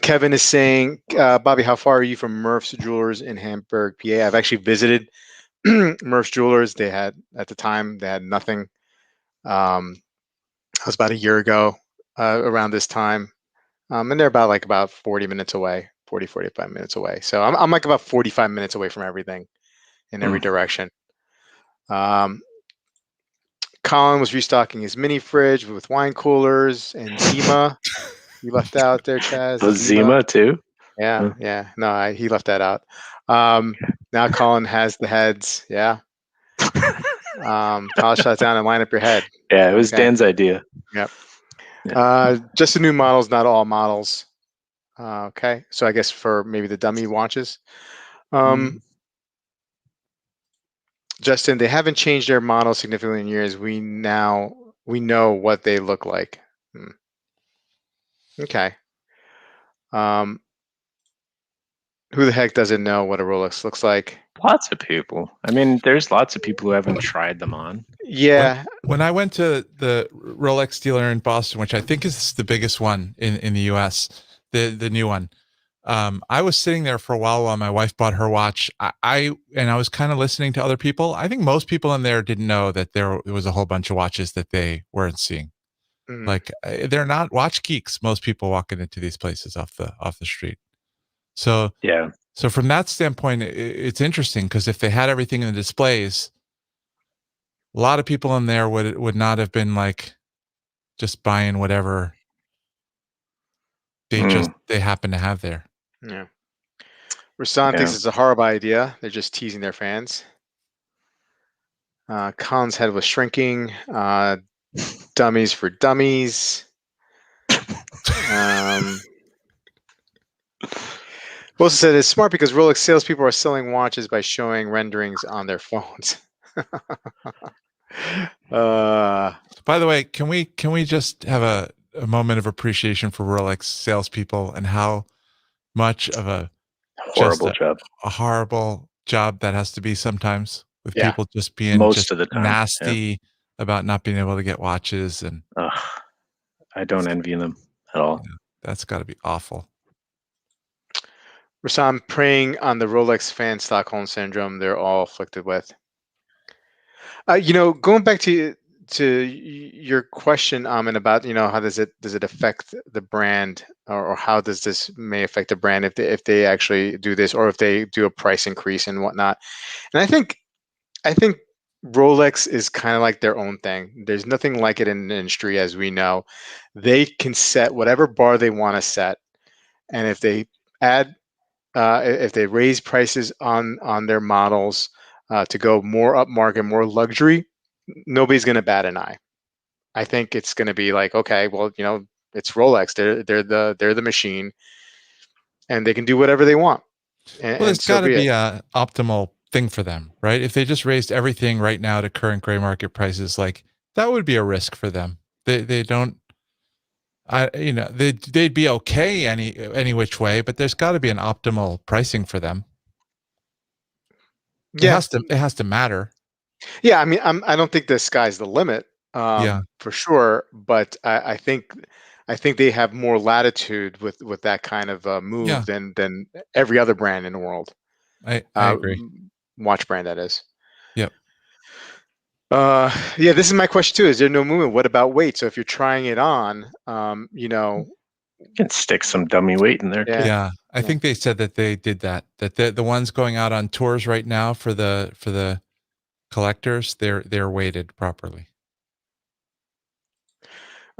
Kevin is saying, Bobby, how far are you from Murph's Jewelers in Hamburg, PA? I've actually visited Murph's Jewelers. They had, at the time, they had nothing. That was about a year ago around this time. And they're about 40 minutes away, 45 minutes away. So I'm like about 45 minutes away from everything in every direction. Colin was restocking his mini fridge with wine coolers and Zima. You left out there, Chaz. The Zima too? Yeah. No, he left that out. Now Colin has the heads. Yeah. Polish that down and line up your head. Yeah, it was Dan's idea. Yep. Just the new models, not all models. Okay. So I guess for maybe the dummy watches. Justin, they haven't changed their model significantly in years. We know what they look like. Okay. Who the heck doesn't know what a Rolex looks like? Lots of people. I mean, there's lots of people who haven't tried them on. Yeah. When I went to the Rolex dealer in Boston, which I think is the biggest one in the US, the new one, I was sitting there for a while my wife bought her watch. I was kind of listening to other people. I think most people in there didn't know that there was a whole bunch of watches that they weren't seeing. Like they're not watch geeks. Most people walking into these places off the street. So yeah. So from that standpoint, it's interesting because if they had everything in the displays, a lot of people in there would not have been like just buying whatever they happen to have there. Yeah. Rasan thinks it's a horrible idea. They're just teasing their fans. Colin's head was shrinking. Dummies for dummies. Also said it's smart because Rolex salespeople are selling watches by showing renderings on their phones. By the way, can we just have a moment of appreciation for Rolex salespeople and how much of a horrible job that has to be sometimes with people just being most of the time nasty about not being able to get watches and I don't envy them at all. Yeah, that's got to be awful. Rasan preying on the Rolex fan Stockholm syndrome they're all afflicted with. Going back to your question, Amin, about how does it affect the brand, or how does this may affect the brand if they actually do this, or if they do a price increase and whatnot. And I think Rolex is kind of like their own thing. There's nothing like it in the industry, as we know. They can set whatever bar they want to set, and if they if they raise prices on their models to go more upmarket, more luxury, nobody's going to bat an eye. I think it's going to be like, okay, well, it's Rolex. They're the machine, and they can do whatever they want. Well, there's got to be a optimal thing for them, right? If they just raised everything right now to current gray market prices, like that would be a risk for them. They don't. They'd be okay any which way, but there's got to be an optimal pricing for them. Yeah, it has to matter. Yeah, I mean, I don't think the sky's the limit, for sure. But I think they have more latitude with that kind of move than every other brand in the world. I agree. Watch brand, that is. Yep. Yeah, this is my question too. Is there no movement? What about weight? So if you're trying it on, you can stick some dummy weight in there too. Yeah, I think they said that they did that. That the ones going out on tours right now for the collectors, they're weighted properly.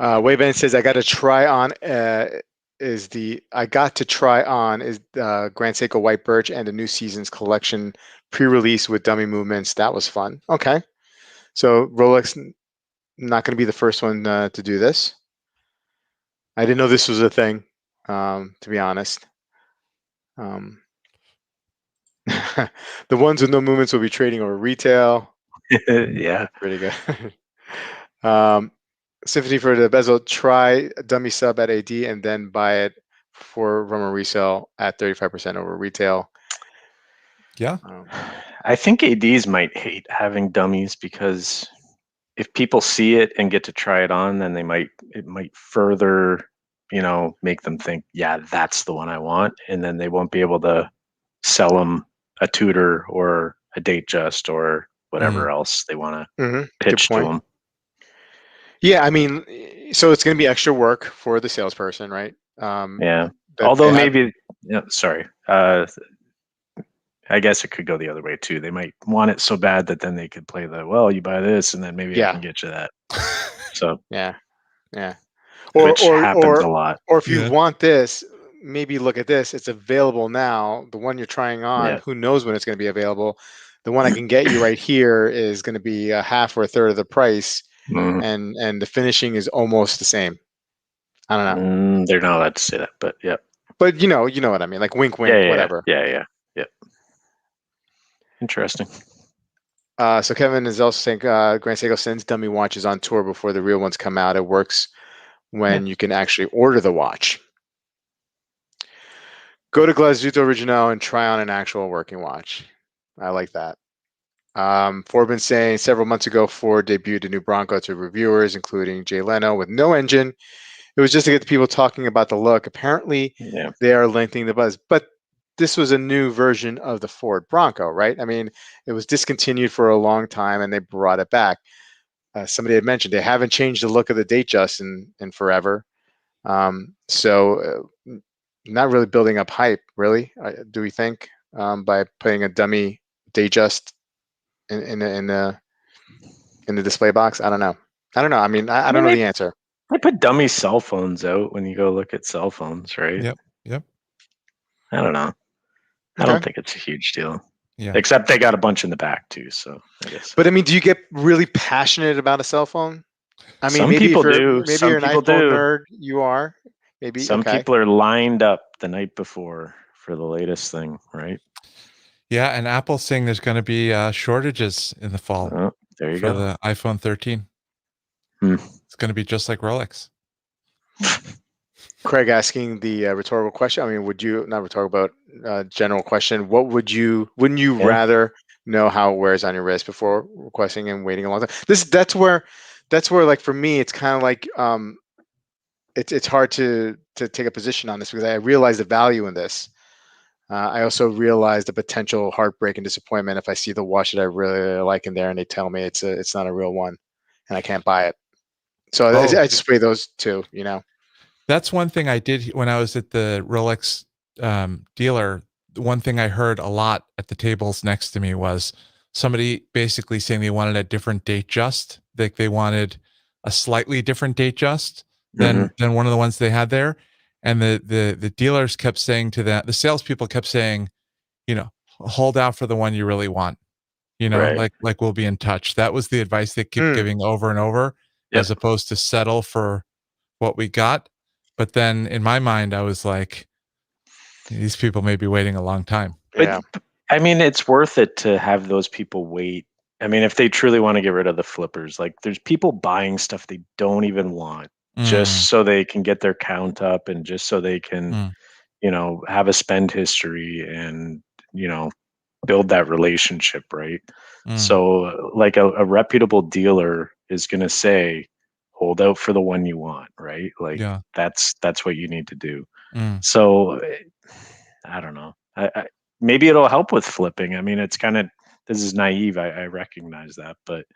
Wayban says I got to try on I got to try on is Grand Seiko White Birch and the new season's collection pre-release with dummy movements. That was fun. Okay, so Rolex not going to be the first one to do this. I didn't know this was a thing, to be honest. The ones with no movements will be trading over retail. Yeah, pretty good. Symphony for the bezel. Try a dummy sub at AD and then buy it from a resale at 35% over retail. Yeah. I think ADs might hate having dummies because if people see it and get to try it on, then it might further, make them think, yeah, that's the one I want, and then they won't be able to sell them a tutor or a date just or whatever else they want to pitch to them. Yeah, I mean, so it's going to be extra work for the salesperson, right? Yeah. Although maybe, sorry. I guess it could go the other way too. They might want it so bad that then they could play you buy this and then maybe I can get you that. So yeah. Which happens a lot. Or if you want this, maybe look at this. It's available now. The one you're trying on, who knows when it's going to be available? The one I can get you right here is going to be a half or a third of the price, and the finishing is almost the same. I don't know. They're not allowed to say that, but yeah. But you know what I mean, like wink, wink, whatever. Yeah. Interesting. So Kevin is also saying Grand Seiko sends dummy watches on tour before the real ones come out. It works when you can actually order the watch. Go to Glazzuto Original and try on an actual working watch. I like that. Ford been saying several months ago Ford debuted a new Bronco to reviewers, including Jay Leno, with no engine. It was just to get the people talking about the look. Apparently, they are lengthening the buzz. But this was a new version of the Ford Bronco, right? I mean, it was discontinued for a long time, and they brought it back. Somebody had mentioned they haven't changed the look of the Datejust in forever. So not really building up hype, really, do we think, by putting a dummy Datejust in the display box? I don't know. I mean, I don't know the answer. They put dummy cell phones out when you go look at cell phones, right? Yep. I don't know. I don't think it's a huge deal. Yeah. Except they got a bunch in the back too, so I guess. But I mean, do you get really passionate about a cell phone? I mean, maybe people do. Maybe you're an iPhone nerd. You are. Maybe some people are lined up the night before for the latest thing, right? Yeah, and Apple's saying there's going to be shortages in the fall. Oh, there you go. For the iPhone 13. It's going to be just like Rolex. Craig asking the rhetorical question. I mean, would you not rhetorical, but general question? What wouldn't you rather know how it wears on your wrist before requesting and waiting a long time? That's where like for me, it's kind of like it's hard to take a position on this because I realize the value in this. I also realize the potential heartbreak and disappointment if I see the watch that I really like in there and they tell me it's not a real one and I can't buy it. So I just weigh those two, That's one thing I did when I was at the Rolex dealer. One thing I heard a lot at the tables next to me was somebody basically saying they wanted a different Datejust. Like they wanted a slightly different Datejust than one of the ones they had there. And the dealers kept saying to them, the salespeople kept saying, hold out for the one you really want. Like we'll be in touch. That was the advice they kept giving over and over, as opposed to settle for what we got. But then in my mind, I was like, these people may be waiting a long time. Yeah. But, I mean, it's worth it to have those people wait. I mean, if they truly want to get rid of the flippers, like there's people buying stuff they don't even want just so they can get their count up and just so they can, have a spend history and, build that relationship, right? So like a reputable dealer is going to say, hold out for the one you want, right? Like that's what you need to do. So I don't know. I maybe it'll help with flipping. I mean, it's kind of, this is naive. I recognize that, but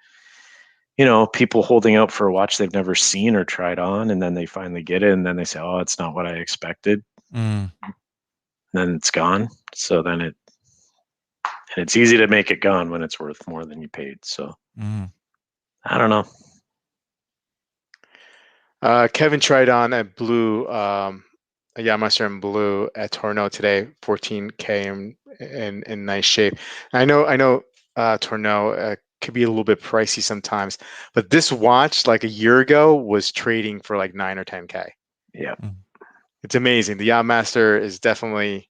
people holding out for a watch they've never seen or tried on, and then they finally get it, and then they say, "Oh, it's not what I expected." Then it's gone. So then it's easy to make it gone when it's worth more than you paid. So I don't know. Kevin tried on a blue Yachtmaster in blue at Tourneau today, 14K in nice shape. I know Tourneau could be a little bit pricey sometimes, but this watch like a year ago was trading for like 9 or 10K. Yeah, it's amazing. The Yachtmaster is definitely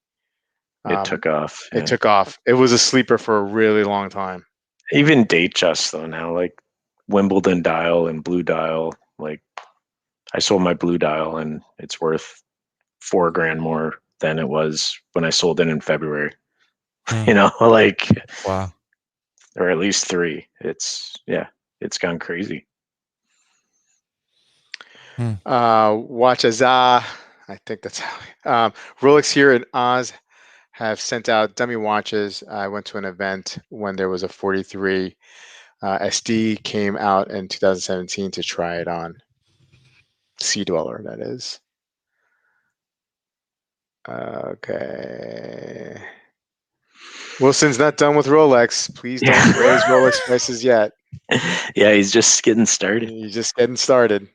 it took off. It took off. It was a sleeper for a really long time. Even Datejust though now, like Wimbledon dial and blue dial, like I sold my blue dial and it's worth $4,000 more than it was when I sold it in February. You know, like wow, or at least 3. It's gone crazy. Watch Azah. I think that's how. Rolex here in Oz have sent out dummy watches. I went to an event when there was a 43 SD came out in 2017 to try it on. Sea Dweller, that is. Okay. Wilson's not done with Rolex. Please don't raise Rolex prices yet. Yeah, he's just getting started. He's just getting started.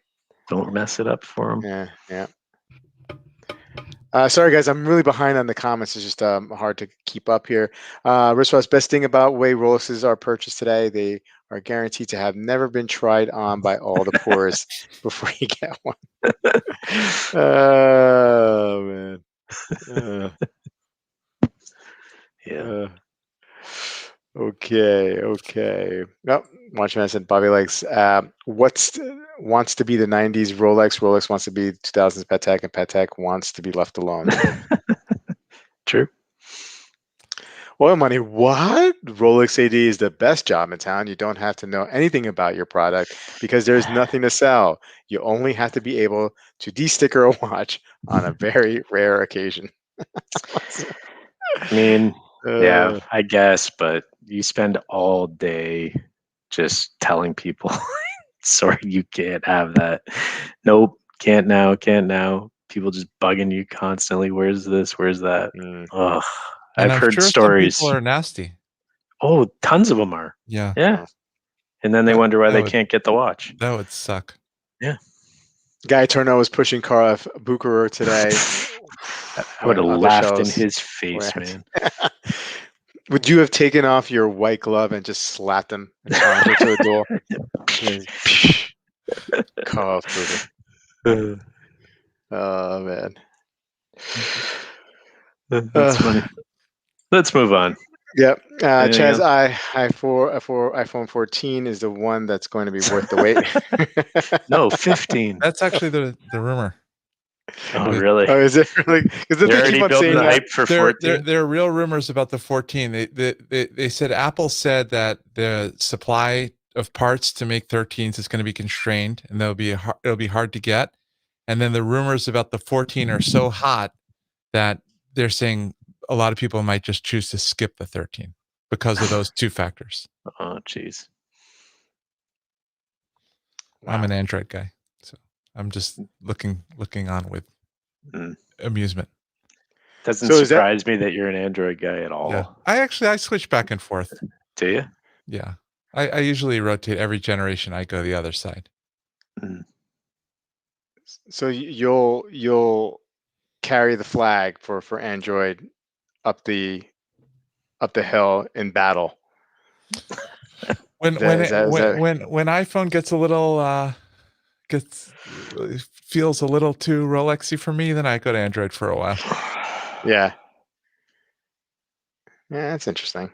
Don't mess it up for him. Yeah. Sorry, guys, I'm really behind on the comments. It's just hard to keep up here. Wristwatch, best thing about way Rolexes are purchased today, they are guaranteed to have never been tried on by all the purists before you get one. Oh, man. Yeah. Okay. No, Watchman said Bobby likes wants to be the 90s Rolex. Rolex wants to be 2000s Patek, and Patek wants to be left alone. True. Oil money, what? Rolex AD is the best job in town. You don't have to know anything about your product because there's nothing to sell. You only have to be able to de-sticker a watch on a very rare occasion. I mean, yeah, I guess, but you spend all day just telling people, sorry, you can't have that. Nope, can't now. People just bugging you constantly. Where's this? Where's that? Ugh. And I've heard sure stories. Some people are nasty. Oh, tons of them are. Yeah. And then they wonder why they can't get the watch. That would suck. Yeah. Guy Tourneau was pushing Carl Bucherer today. I would have laughed in his face, man. Would you have taken off your white glove and just slapped him and challenged him to a duel? Carl Bucherer. Oh, man. That's funny. Let's move on. Yep. Chaz, iPhone 14 is the one that's going to be worth the wait. No, 15. That's actually the rumor. Oh, really? Oh, is it really? Because they're already building the hype for 14. There are real rumors about the 14. They said Apple said that the supply of parts to make 13s is going to be constrained, and it'll be hard to get. And then the rumors about the 14 are so hot that they're saying a lot of people might just choose to skip the 13 because of those two factors. Oh, jeez. Wow. I'm an Android guy, so I'm just looking on with amusement. Doesn't surprise me that you're an Android guy at all. Yeah. I switch back and forth. Do you? Yeah. I usually rotate every generation. I go the other side. So you'll carry the flag for Android up the hill in battle. When iPhone gets a little feels a little too Rolexy for me, then I go to Android for a while. Yeah, that's interesting.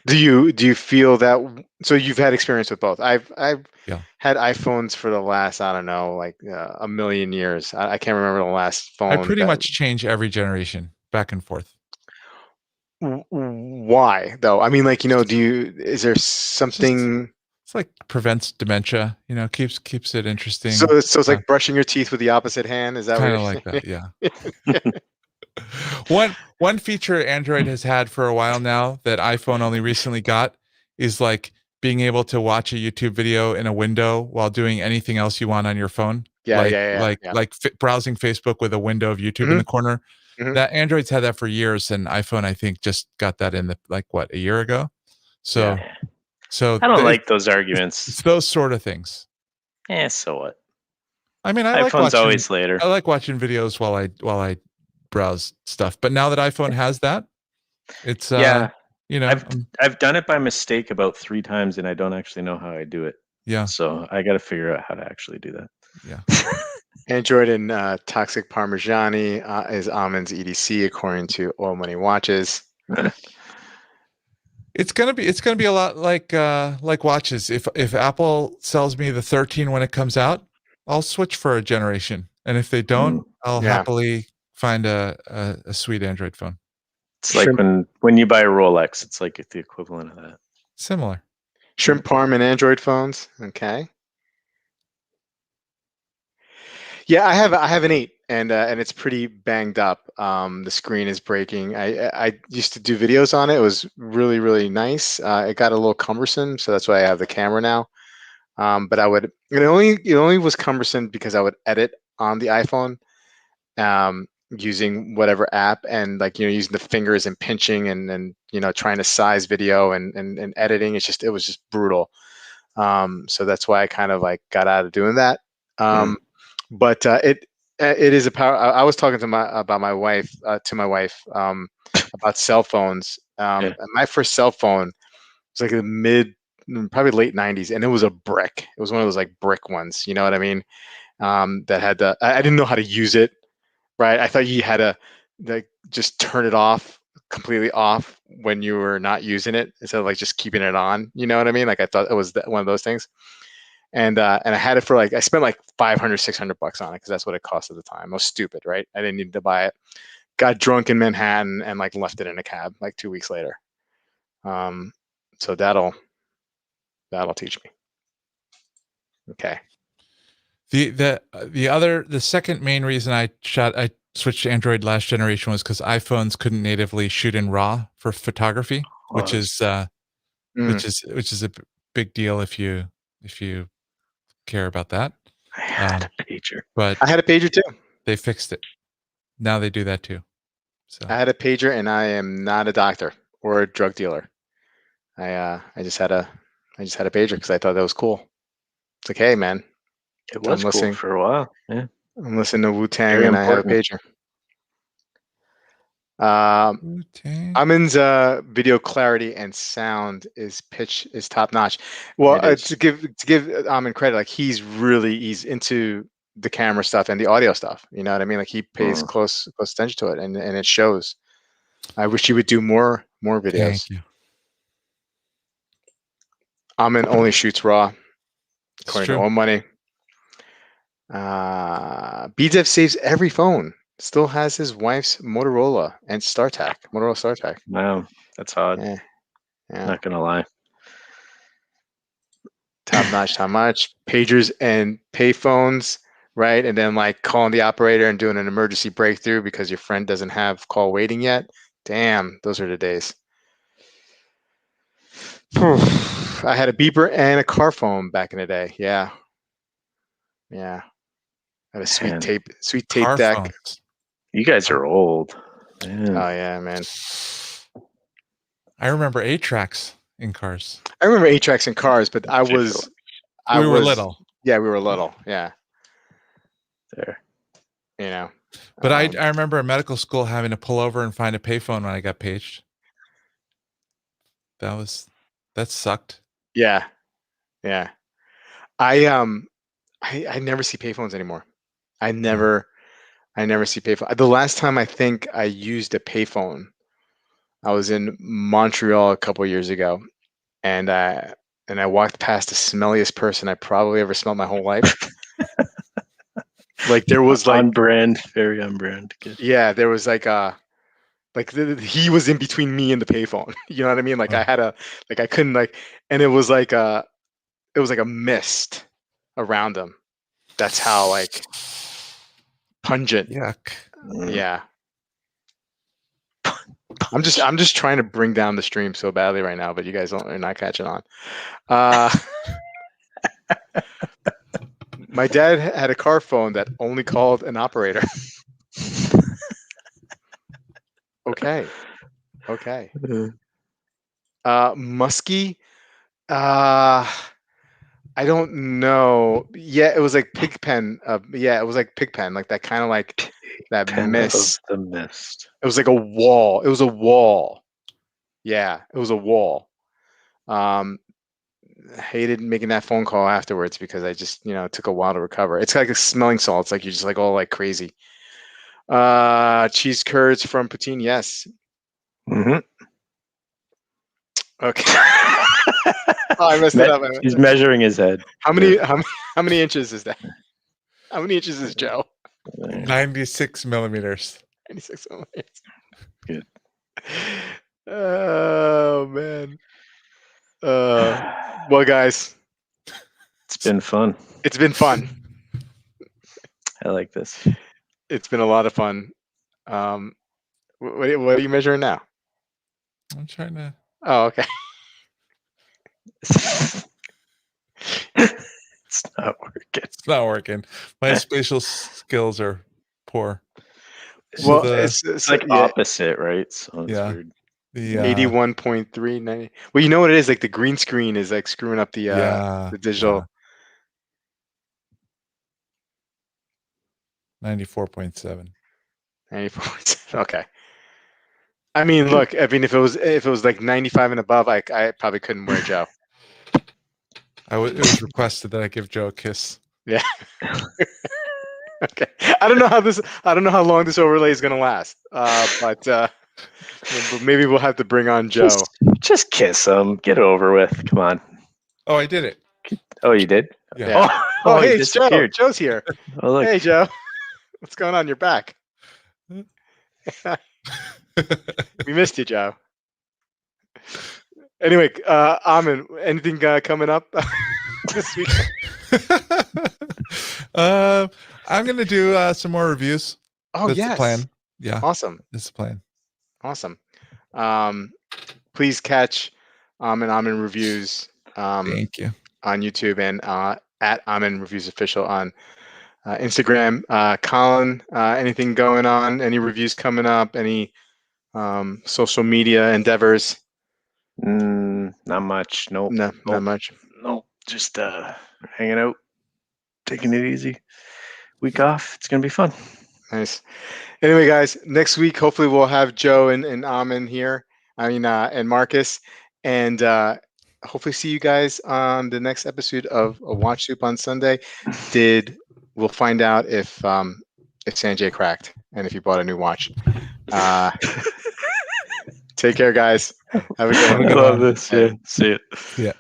Do you feel that? So you've had experience with both. I've had iPhones for the last, I don't know, like a million years. I can't remember the last phone. I pretty much change every generation back and forth. Why though? I mean, like, is there something? It's like prevents dementia. Keeps it interesting. So it's like brushing your teeth with the opposite hand. Is that kind of like that? Yeah. One feature Android has had for a while now that iPhone only recently got is like being able to watch a YouTube video in a window while doing anything else you want on your phone. Like browsing Facebook with a window of YouTube in the corner. That Android's had that for years, and iPhone I think just got that in a year ago. So I don't like those arguments. It's those sort of things. So what? I mean, iPhone's always later. I like watching videos while I browse stuff. But now that iPhone has that, it's you know, I've done it by mistake about 3 times, and I don't actually know how I do it. Yeah. So I got to figure out how to actually do that. Yeah. Android and Toxic Parmigiani is Amin's EDC according to Oil Money Watches. It's gonna be a lot like watches. If Apple sells me the 13 when it comes out, I'll switch for a generation. And if they don't, I'll happily find a sweet Android phone. It's like when you buy a Rolex, it's like the equivalent of that. Similar. Shrimp parm and Android phones. Okay. Yeah, I have an 8, and it's pretty banged up. The screen is breaking. I used to do videos on it. It was really, really nice. It got a little cumbersome, so that's why I have the camera now. But it only was cumbersome because I would edit on the iPhone, using whatever app, and using the fingers and pinching and trying to size video and editing. It was just brutal. So that's why I kind of got out of doing that. But it is a power. I was talking to my wife about cell phones. My first cell phone was like probably late 90s, and it was a brick. It was one of those brick ones. You know what I mean? That had I didn't know how to use it. Right? I thought you had to just turn it off completely off when you were not using it instead of just keeping it on. You know what I mean? I thought it was one of those things. And I had it for I spent $500, $600 on it because that's what it cost at the time. I was stupid, right? I didn't need to buy it. Got drunk in Manhattan and left it in a cab 2 weeks later. So that'll teach me. Okay. The second main reason I switched to Android last generation was because iPhones couldn't natively shoot in RAW for photography, which is a big deal if you care about that. I had a pager, but I had a pager too. They fixed it. Now they do that too. So I had a pager, and I am not a doctor or a drug dealer. I just had a pager because I thought that was cool. It's like, hey man, it was cool for a while. Yeah, I'm listening to Wu-Tang and I have a pager. Amin's video clarity and sound is top notch. Well, to give Amin credit, he's into the camera stuff and the audio stuff. You know what I mean? He pays close attention to it, and it shows. I wish he would do more videos. Thank you. Amin only shoots RAW, according to Oil Money. BDev saves every phone. Still has his wife's Motorola and Motorola StarTAC. Wow, that's odd. Yeah. Not gonna lie. Top notch. Pagers and payphones, right? And then calling the operator and doing an emergency breakthrough because your friend doesn't have call waiting yet. Damn, those are the days. I had a beeper and a car phone back in the day. Yeah. I had a sweet tape deck. Phones. You guys are old. Man. Oh yeah, man. I remember 8-tracks in cars. I remember 8-tracks in cars, but we were little. Yeah, we were little. Yeah. There. But I remember in medical school having to pull over and find a payphone when I got paged. That sucked. Yeah. I never see payphones anymore. I never see payphone. The last time I think I used a payphone, I was in Montreal a couple of years ago, and I walked past the smelliest person I probably ever smelled my whole life. There was on brand, very on brand. Good. Yeah, there was he was in between me and the payphone. You know what I mean? I had I couldn't and it was like a mist around him. That's how pungent. Yuck. Yeah. I'm just trying to bring down the stream so badly right now, but you guys are not catching on. My dad had a car phone that only called an operator. Okay. Muskie. I I don't know. Yeah, it was like Pigpen. Yeah, it was like Pigpen, like that kind of like that Pen mist. of the mist. It was like a wall. It was a wall. Yeah, it was a wall. Hated making that phone call afterwards because I just, it took a while to recover. It's like a smelling salt. It's like you're just like all like crazy. Cheese curds from poutine. Yes. Mm-hmm. Okay. Oh, I messed it up. He's measuring his head. How many inches is that? How many inches is Joe? 96 millimeters. 96 millimeters. Good. Oh man. Well, guys, it's been fun. It's been fun. I like this. It's been a lot of fun. What are you measuring now? I'm trying to. Oh, okay. It's not working. It's not working. My spatial skills are poor. Well, So it's like opposite, right? So it's weird. The 81.390. Well, you know what it is? Like the green screen is like screwing up the digital. 94.7. 94.7. Okay. I mean, look. I mean, if it was like 95 and above, I probably couldn't wear Joe. It was requested that I give Joe a kiss. Yeah. Okay. I don't know how long this overlay is gonna last. But maybe we'll have to bring on Joe. Just kiss him. Get it over with. Come on. Oh, I did it. Oh, you did? Yeah. Oh, hey, it's Joe. Joe's here. Oh, look. Hey, Joe. What's going on? You're back. We missed you, Joe. Anyway, Amin, anything coming up this week? I'm gonna do some more reviews. Oh, That's yes. the plan. Yeah. Awesome. That's the plan. Awesome. Please catch Amin Reviews Thank you. on YouTube and at Amin Reviews Official on Instagram. Colin, anything going on? Any reviews coming up? Any social media endeavors? Not much. Nope. No, not much. Nope. Just hanging out, taking it easy. Week off. It's gonna be fun. Nice. Anyway, guys, next week hopefully we'll have Joe and Amin here. And Marcus, and hopefully see you guys on the next episode of Watch Soup on Sunday. We'll find out if Sanjay cracked and if he bought a new watch. Take care, guys. Have a good one. I love this. Yeah. See it. Yeah.